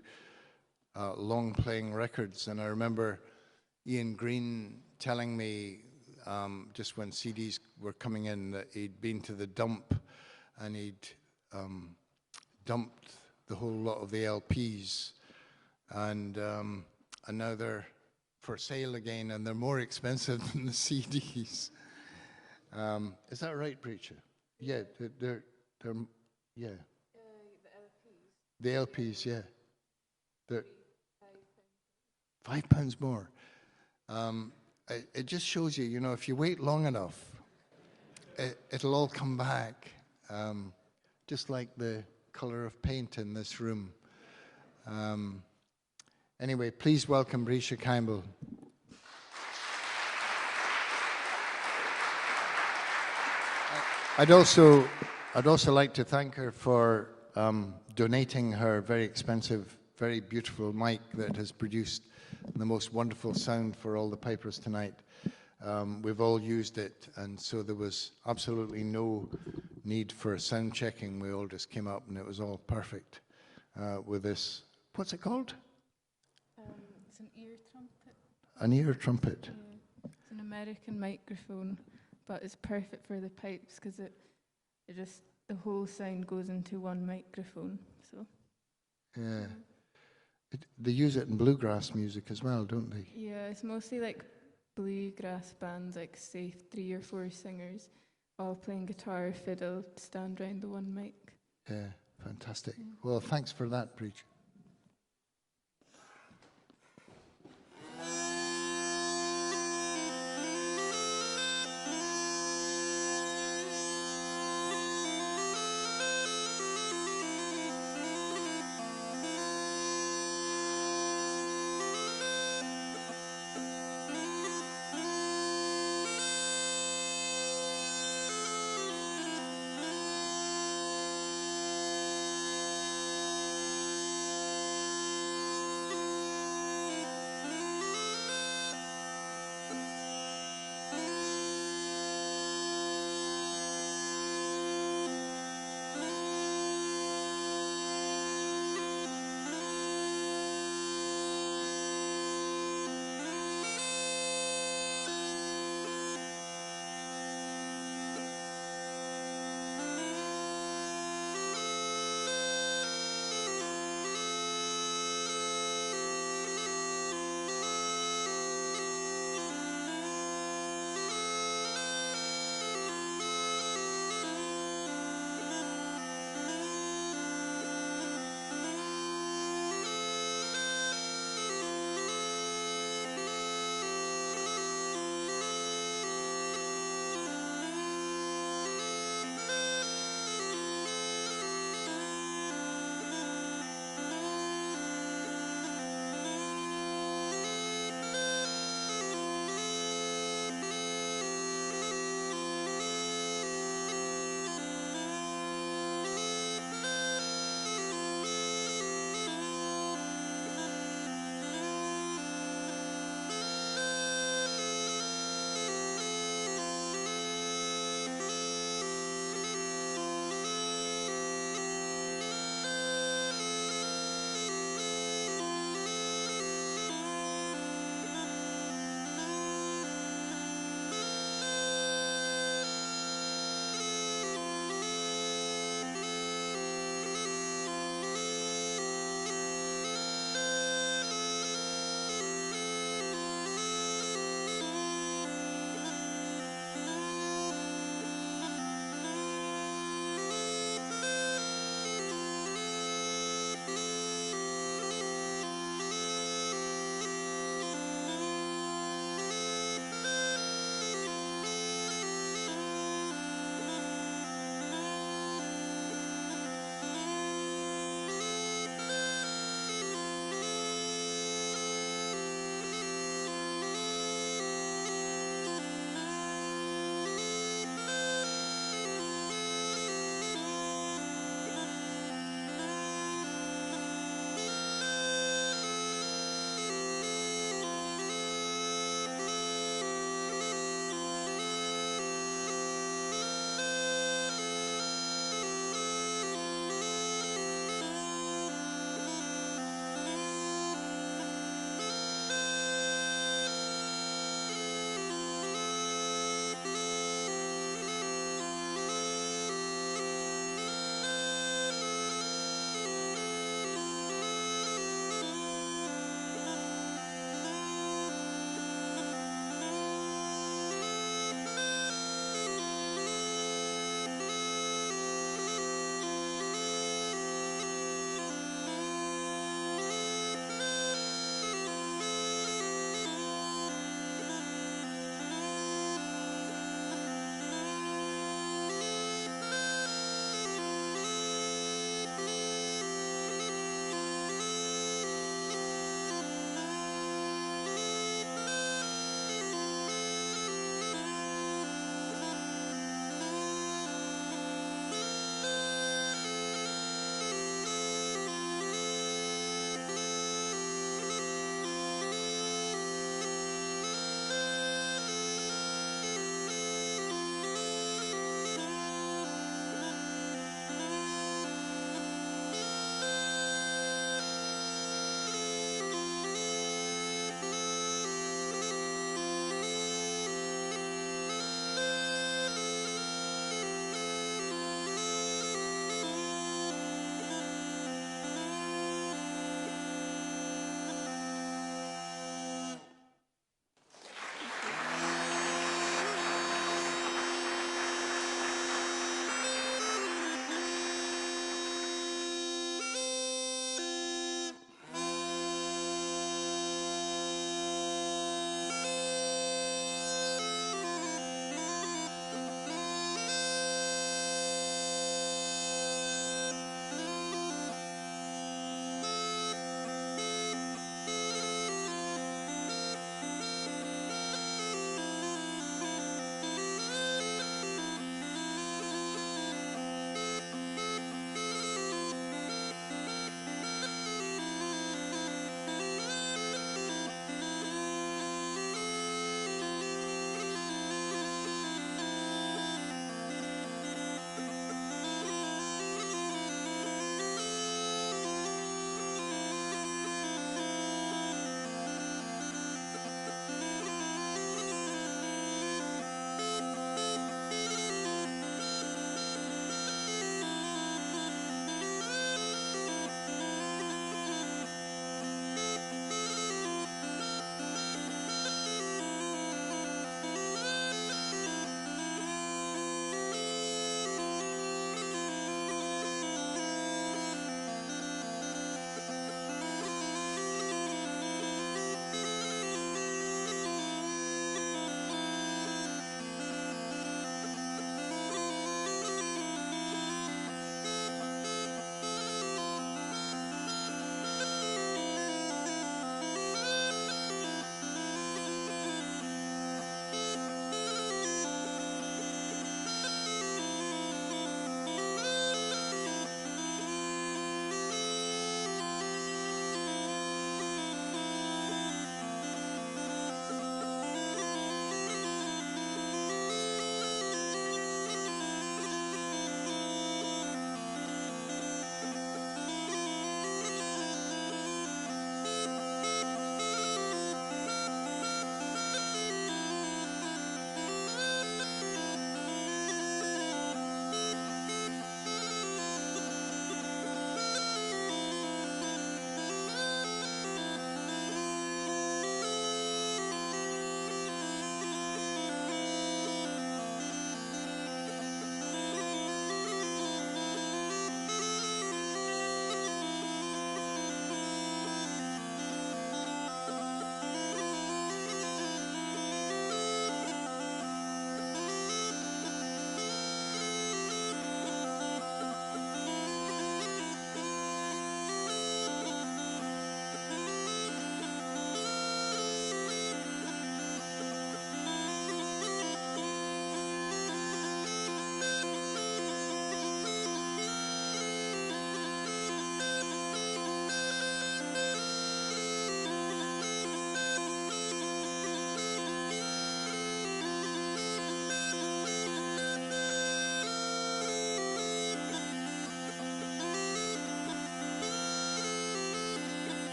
long-playing records, and I remember Ian Green telling me just when CDs were coming in that he'd been to the dump and he'd dumped the whole lot of the LPs, and now they're for sale again, and they're more expensive than the CDs. Is that right, Bríse? Yeah, they're yeah. The LPs, yeah. They're £5 more. It just shows you, you know, if you wait long enough, it'll all come back, just like the color of paint in this room. Anyway, please welcome Bríse Campbell. I'd also like to thank her for donating her very expensive, very beautiful mic that has produced the most wonderful sound for all the pipers tonight. We've all used it, and so there was absolutely no need for sound checking. We all just came up, and it was all perfect with this. What's it called? It's an ear trumpet. An ear trumpet. Yeah. It's an American microphone, but it's perfect for the pipes because it just, the whole sound goes into one microphone. So. Yeah. They use it in bluegrass music as well, don't they? Yeah, it's mostly like bluegrass bands, like say 3 or 4 singers, all playing guitar, fiddle, stand around the one mic. Yeah, fantastic. Yeah. Well, thanks for that, Bríse.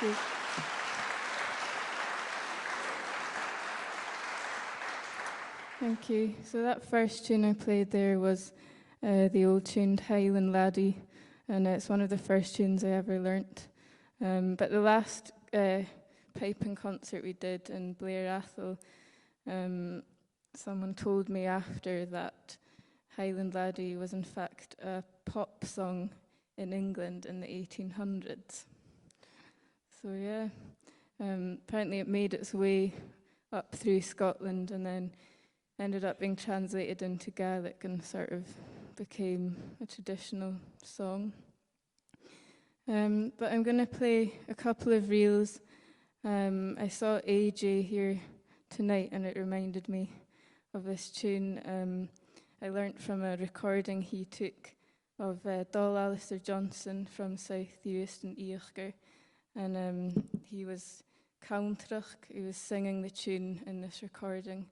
you. Thank you. So that first tune I played there was the old tune Highland Laddie, and it's one of the first tunes I ever learnt. But the last piping concert we did in Blair Athol, someone told me after that Highland Laddie was in fact a pop song in England in the 1800s. So yeah, apparently it made its way up through Scotland and then ended up being translated into Gaelic and sort of became a traditional song. But I'm going to play a couple of reels. I saw AJ here tonight and it reminded me of this tune I learnt from a recording he took of Dol Alistair Johnson from South Uist and Eirger. And he was Countrach, he was singing the tune in this recording.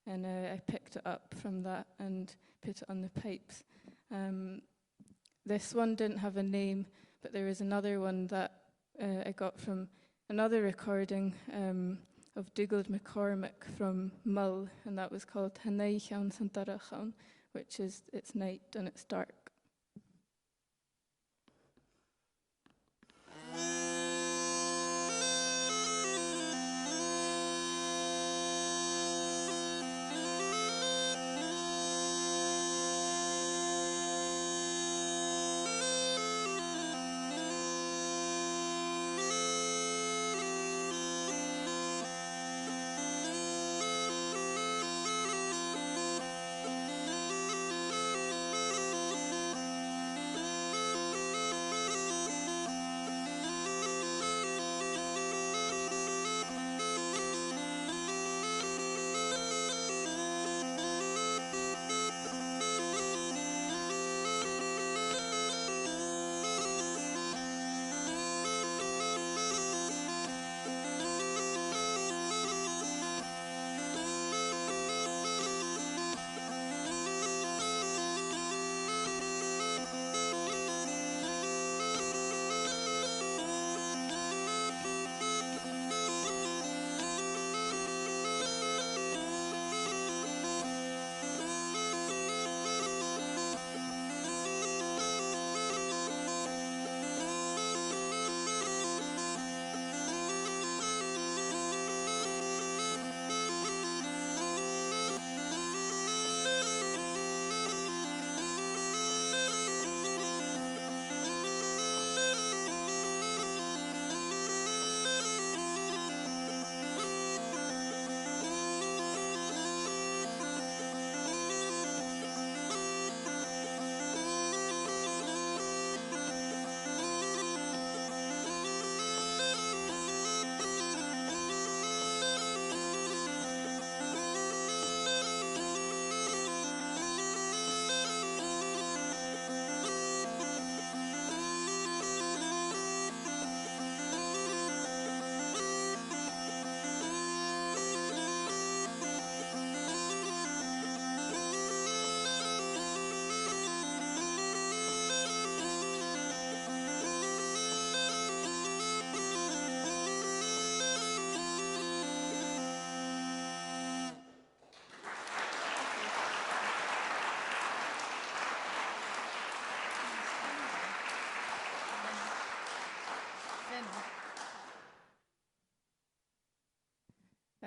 And I picked it up from that and put it on the pipes. This one didn't have a name, but there was another one that I got from another recording of Dougald McCormick from Mull, and that was called Hanaichaun Santarachan, which is it's night and it's dark.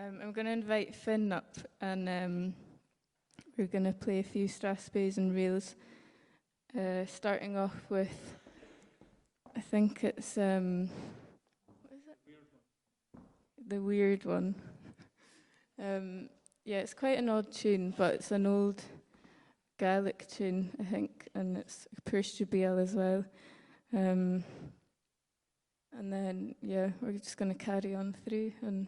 I'm going to invite Finn up and we're going to play a few strathspeys and reels, starting off with, I think it's, what is it? The Weird One. Yeah, it's quite an odd tune, but it's an old Gaelic tune, I think, and it's Pìobairean as well. And then, yeah, we're just going to carry on through, and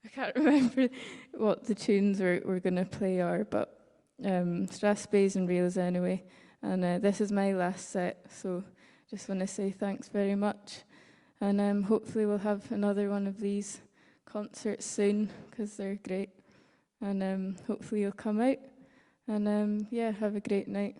I can't remember what the tunes we're going to play are, but strathspeys and reels anyway. And this is my last set, so just want to say thanks very much. And hopefully we'll have another one of these concerts soon, because they're great. And hopefully you'll come out. And yeah, have a great night.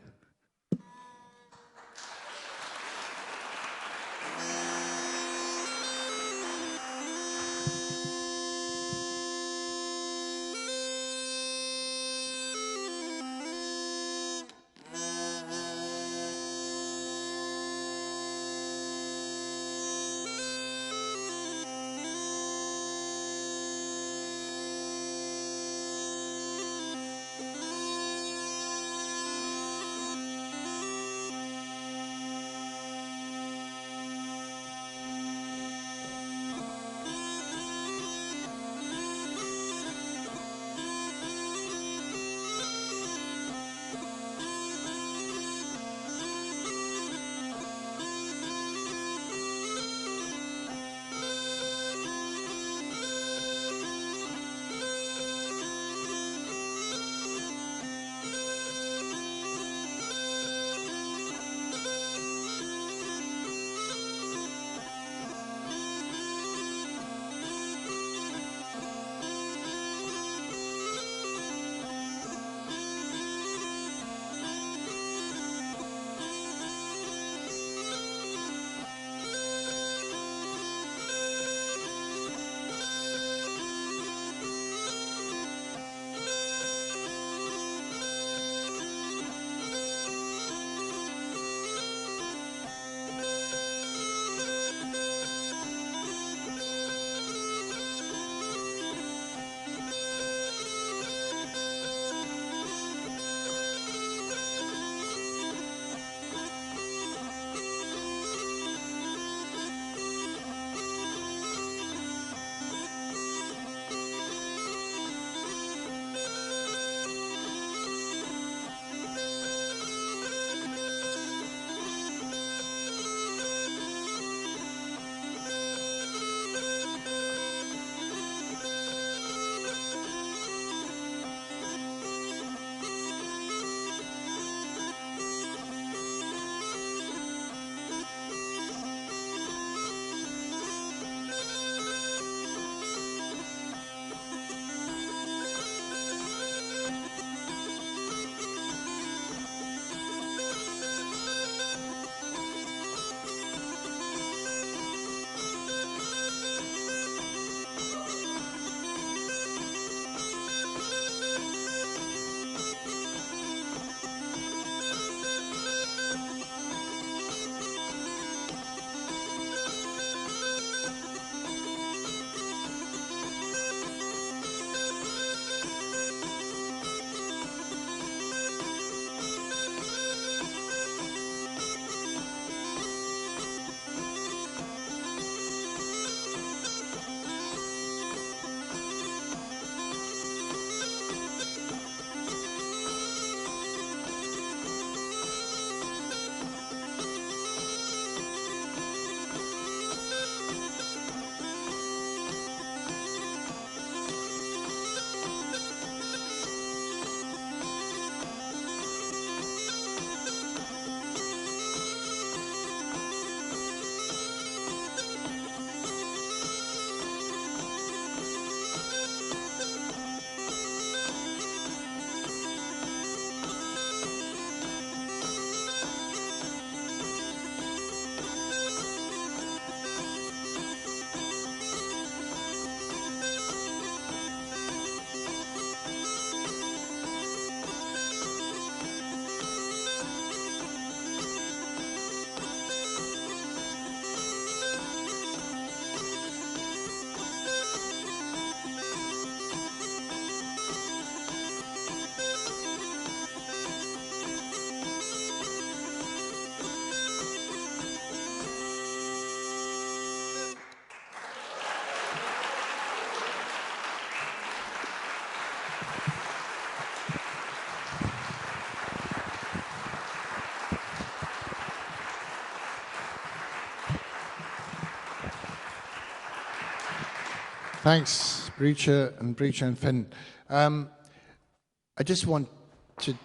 Thanks, Breacher and Finn. I just want to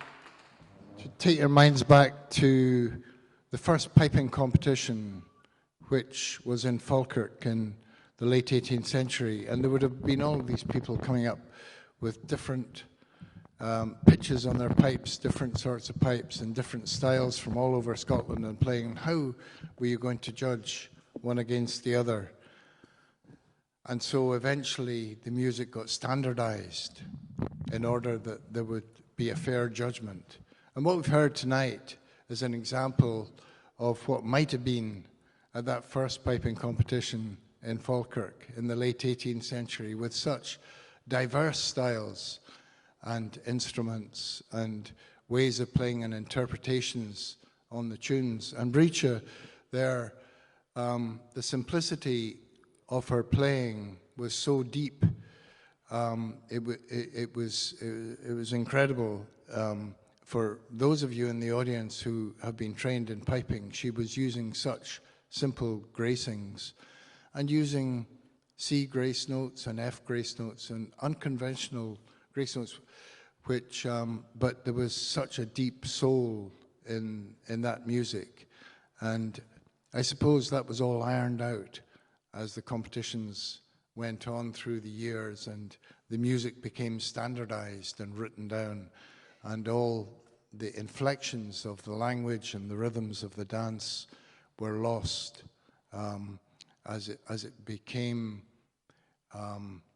take your minds back to the first piping competition, which was in Falkirk in the late 18th century, and there would have been all of these people coming up with different pitches on their pipes, different sorts of pipes and different styles from all over Scotland, and playing. How were you going to judge one against the other? And so eventually the music got standardized in order that there would be a fair judgment. And what we've heard tonight is an example of what might have been at that first piping competition in Falkirk in the late 18th century, with such diverse styles and instruments and ways of playing and interpretations on the tunes. And Breacher there, the simplicity of her playing was so deep. It was incredible. For those of you in the audience who have been trained in piping, she was using such simple gracings and using C grace notes and F grace notes and unconventional grace notes, which, but there was such a deep soul in that music. And I suppose that was all ironed out as the competitions went on through the years and the music became standardized and written down, and all the inflections of the language and the rhythms of the dance were lost as it became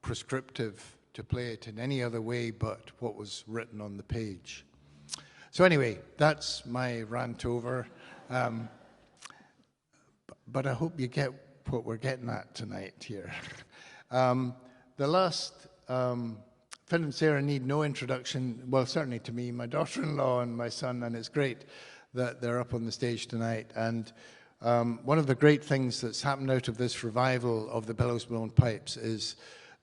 prescriptive to play it in any other way but what was written on the page. So anyway, that's my rant over. But I hope you get what we're getting at tonight here. The last, Finn and Sarah need no introduction, well, certainly to me, my daughter-in-law and my son, and it's great that they're up on the stage tonight. And one of the great things that's happened out of this revival of the bellows-blown pipes is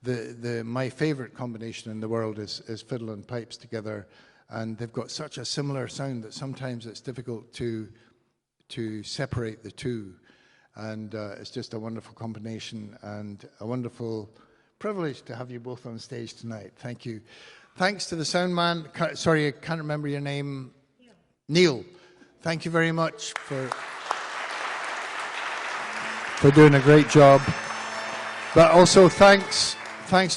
my favorite combination in the world is fiddle and pipes together, and they've got such a similar sound that sometimes it's difficult to separate the two. And it's just a wonderful combination and a wonderful privilege to have you both on stage tonight. Thank you. Thanks to the sound man. Sorry, I can't remember your name. Neil. Thank you very much for doing a great job. But also thanks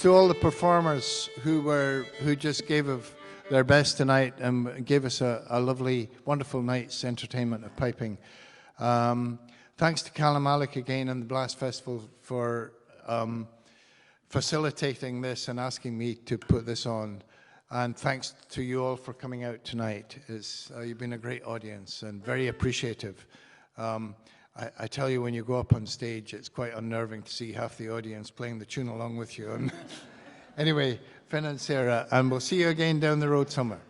to all the performers who just gave of their best tonight and gave us a lovely, wonderful night's entertainment of piping. Thanks to Callum Alec again and the Blas Festival for facilitating this and asking me to put this on. And thanks to you all for coming out tonight. You've been a great audience and very appreciative. I tell you, when you go up on stage, it's quite unnerving to see half the audience playing the tune along with you. And anyway, Finn and Sarah, and we'll see you again down the road somewhere.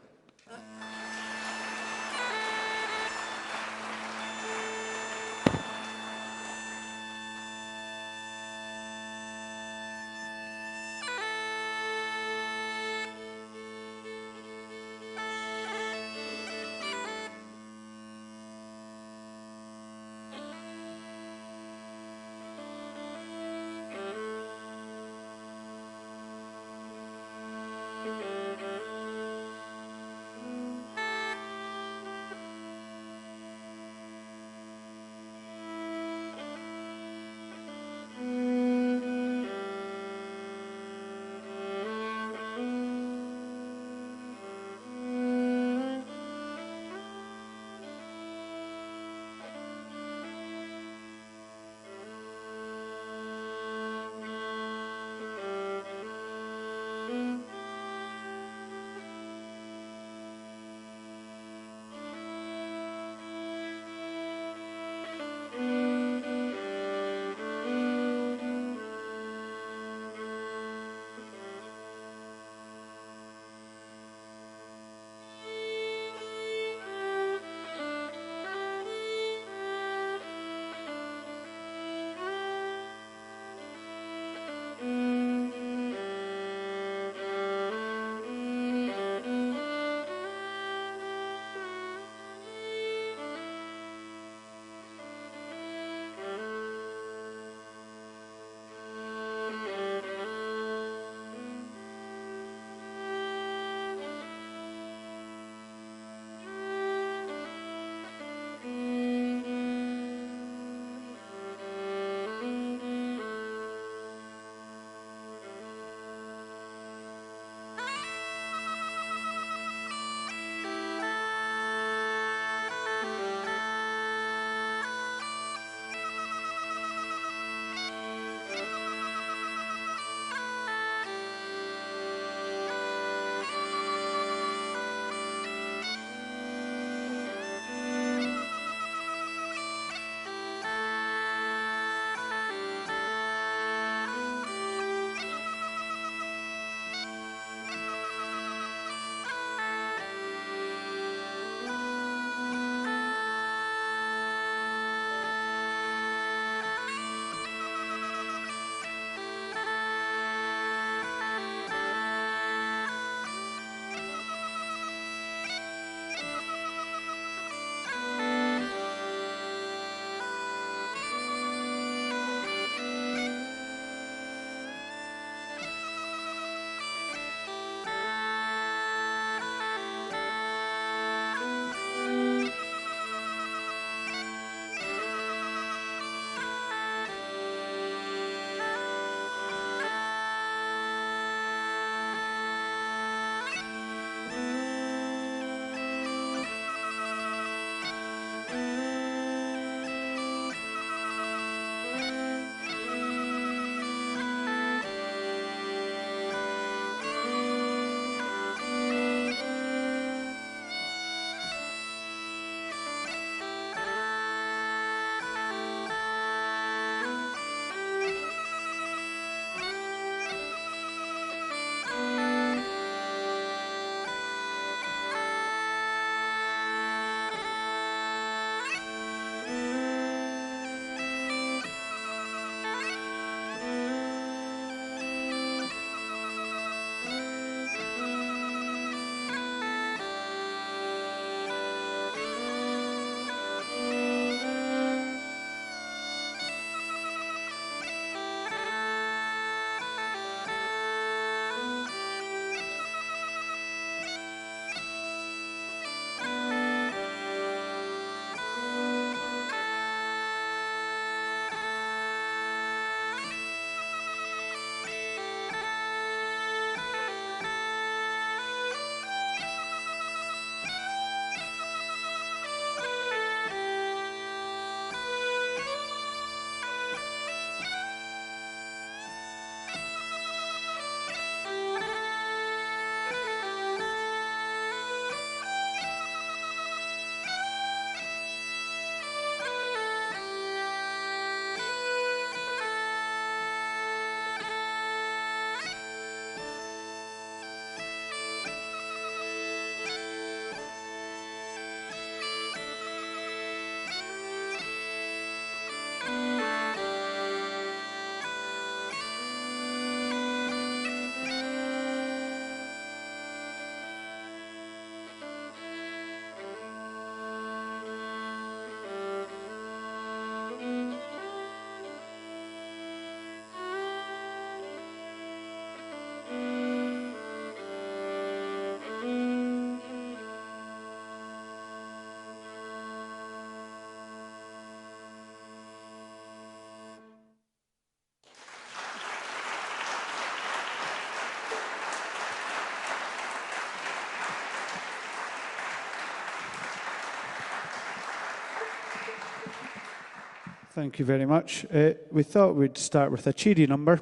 Thank you very much. We thought we'd start with a cheery number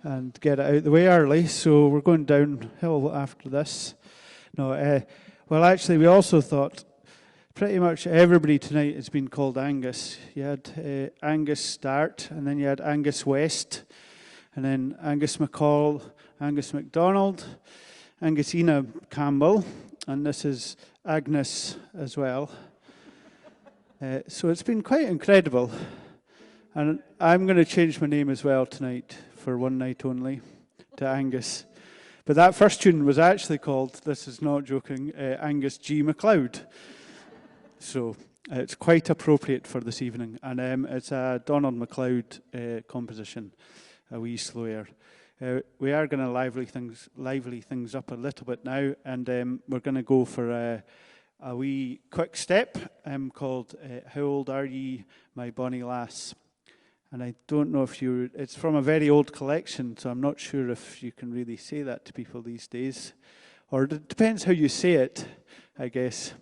and get it out the way early, so we're going downhill after this. No, well, actually, we also thought pretty much everybody tonight has been called Angus. You had Angus Start, and then you had Angus West, and then Angus McCall, Angus MacDonald, Angusina Campbell, and this is Agnes as well. So it's been quite incredible. And I'm going to change my name as well tonight for one night only to Angus. But that first tune was actually called, this is not joking, Angus G. MacLeod. So it's quite appropriate for this evening. And it's a Donald MacLeod composition, a wee slow air. We are going to lively things up a little bit now, and we're going to go for a wee quick step called How Old Are Ye, My Bonnie Lass? And I don't know if it's from a very old collection, so I'm not sure if you can really say that to people these days. Or it depends how you say it, I guess.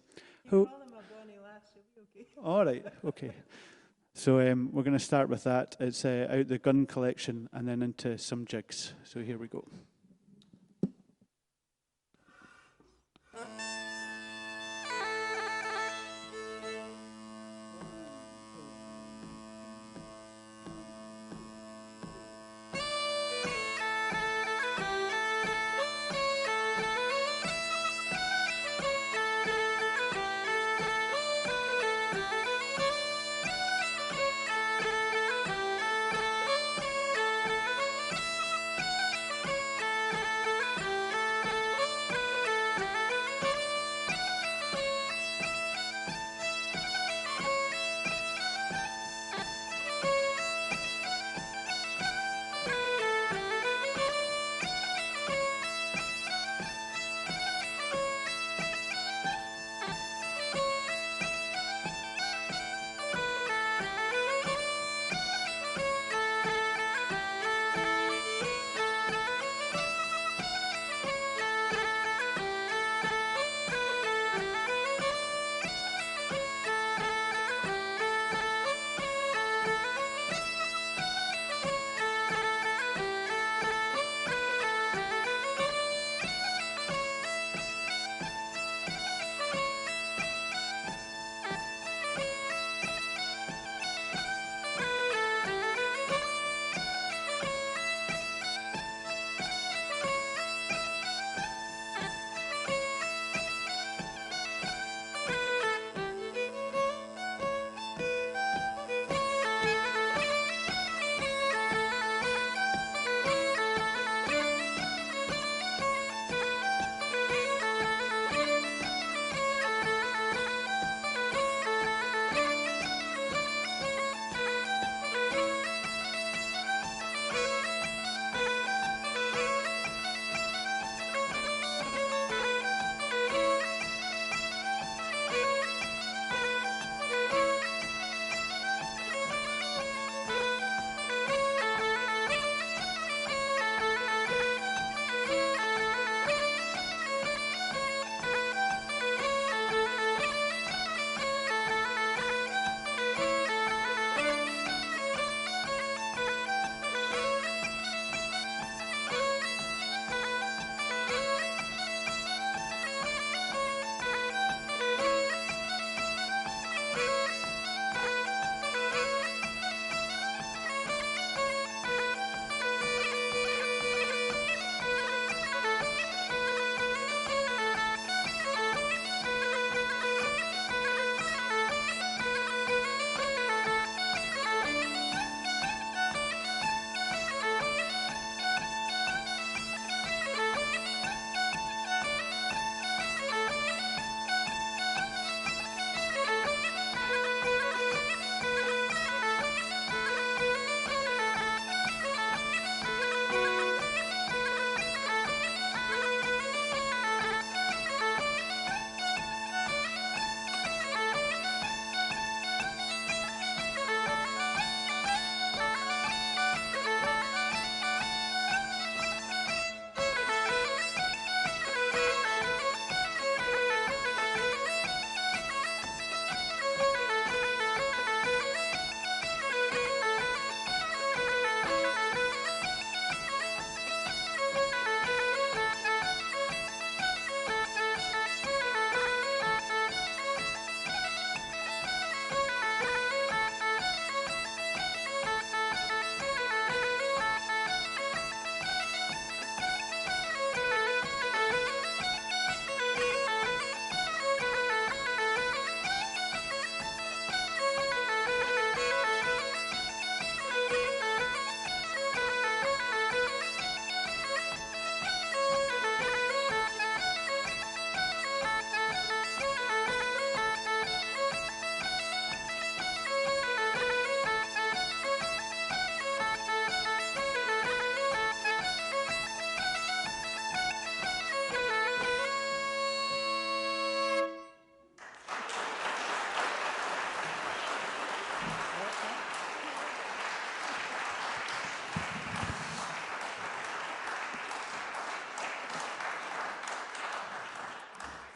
Call him a Bonnie Lass, it'll be okay. All right, okay. So we're going to start with that. It's out the gun collection and then into some jigs. So here we go.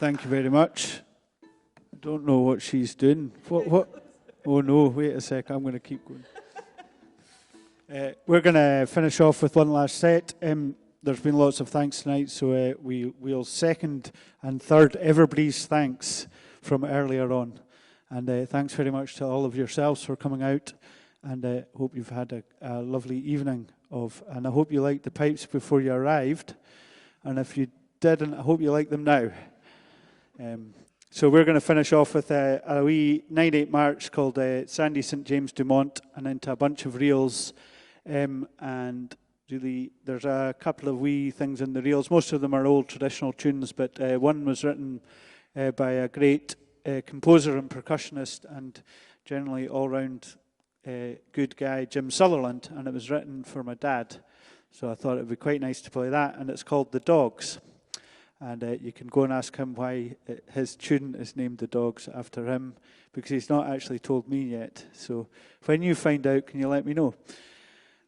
Thank you very much. I don't know what she's doing. What? Oh no, wait a sec, I'm going to keep going. We're going to finish off with one last set. There's been lots of thanks tonight, so we'll second and third everybody's thanks from earlier on. And thanks very much to all of yourselves for coming out, and hope you've had a lovely evening and I hope you liked the pipes before you arrived, and if you didn't, I hope you like them now. So we're going to finish off with a wee 9/8 march called Sandy St James Dumont, and into a bunch of reels, and really there's a couple of wee things in the reels. Most of them are old traditional tunes, but one was written by a great composer and percussionist and generally all-round good guy, Jim Sutherland, and it was written for my dad. So I thought it would be quite nice to play that, and it's called The Dogs. And you can go and ask him why his tune is named The Dogs after him, because he's not actually told me yet. So when you find out, can you let me know?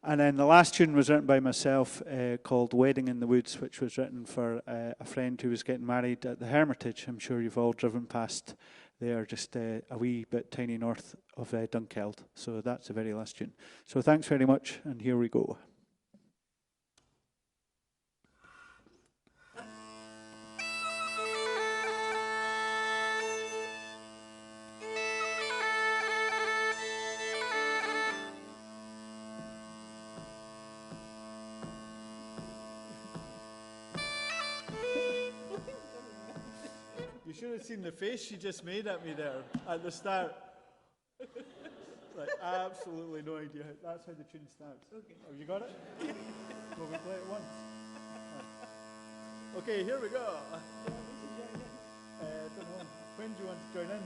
And then the last tune was written by myself called Wedding in the Woods, which was written for a friend who was getting married at the Hermitage. I'm sure you've all driven past there, just a wee bit tiny north of Dunkeld. So that's the very last tune. So thanks very much, and here we go. You should have seen the face she just made at me there at the start. Like, absolutely no idea. That's how the tune starts. Okay. Have you got it? Will we play it once? Okay, here we go. Don't know. When do you want to join in?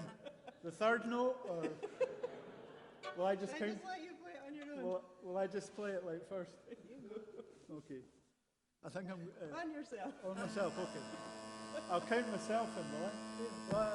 The third note, or will I just count? Just let you play it on your own. Will I just play it like first? Okay. I think I'm... On yourself. On myself, okay. I'll count myself in, will I? 1,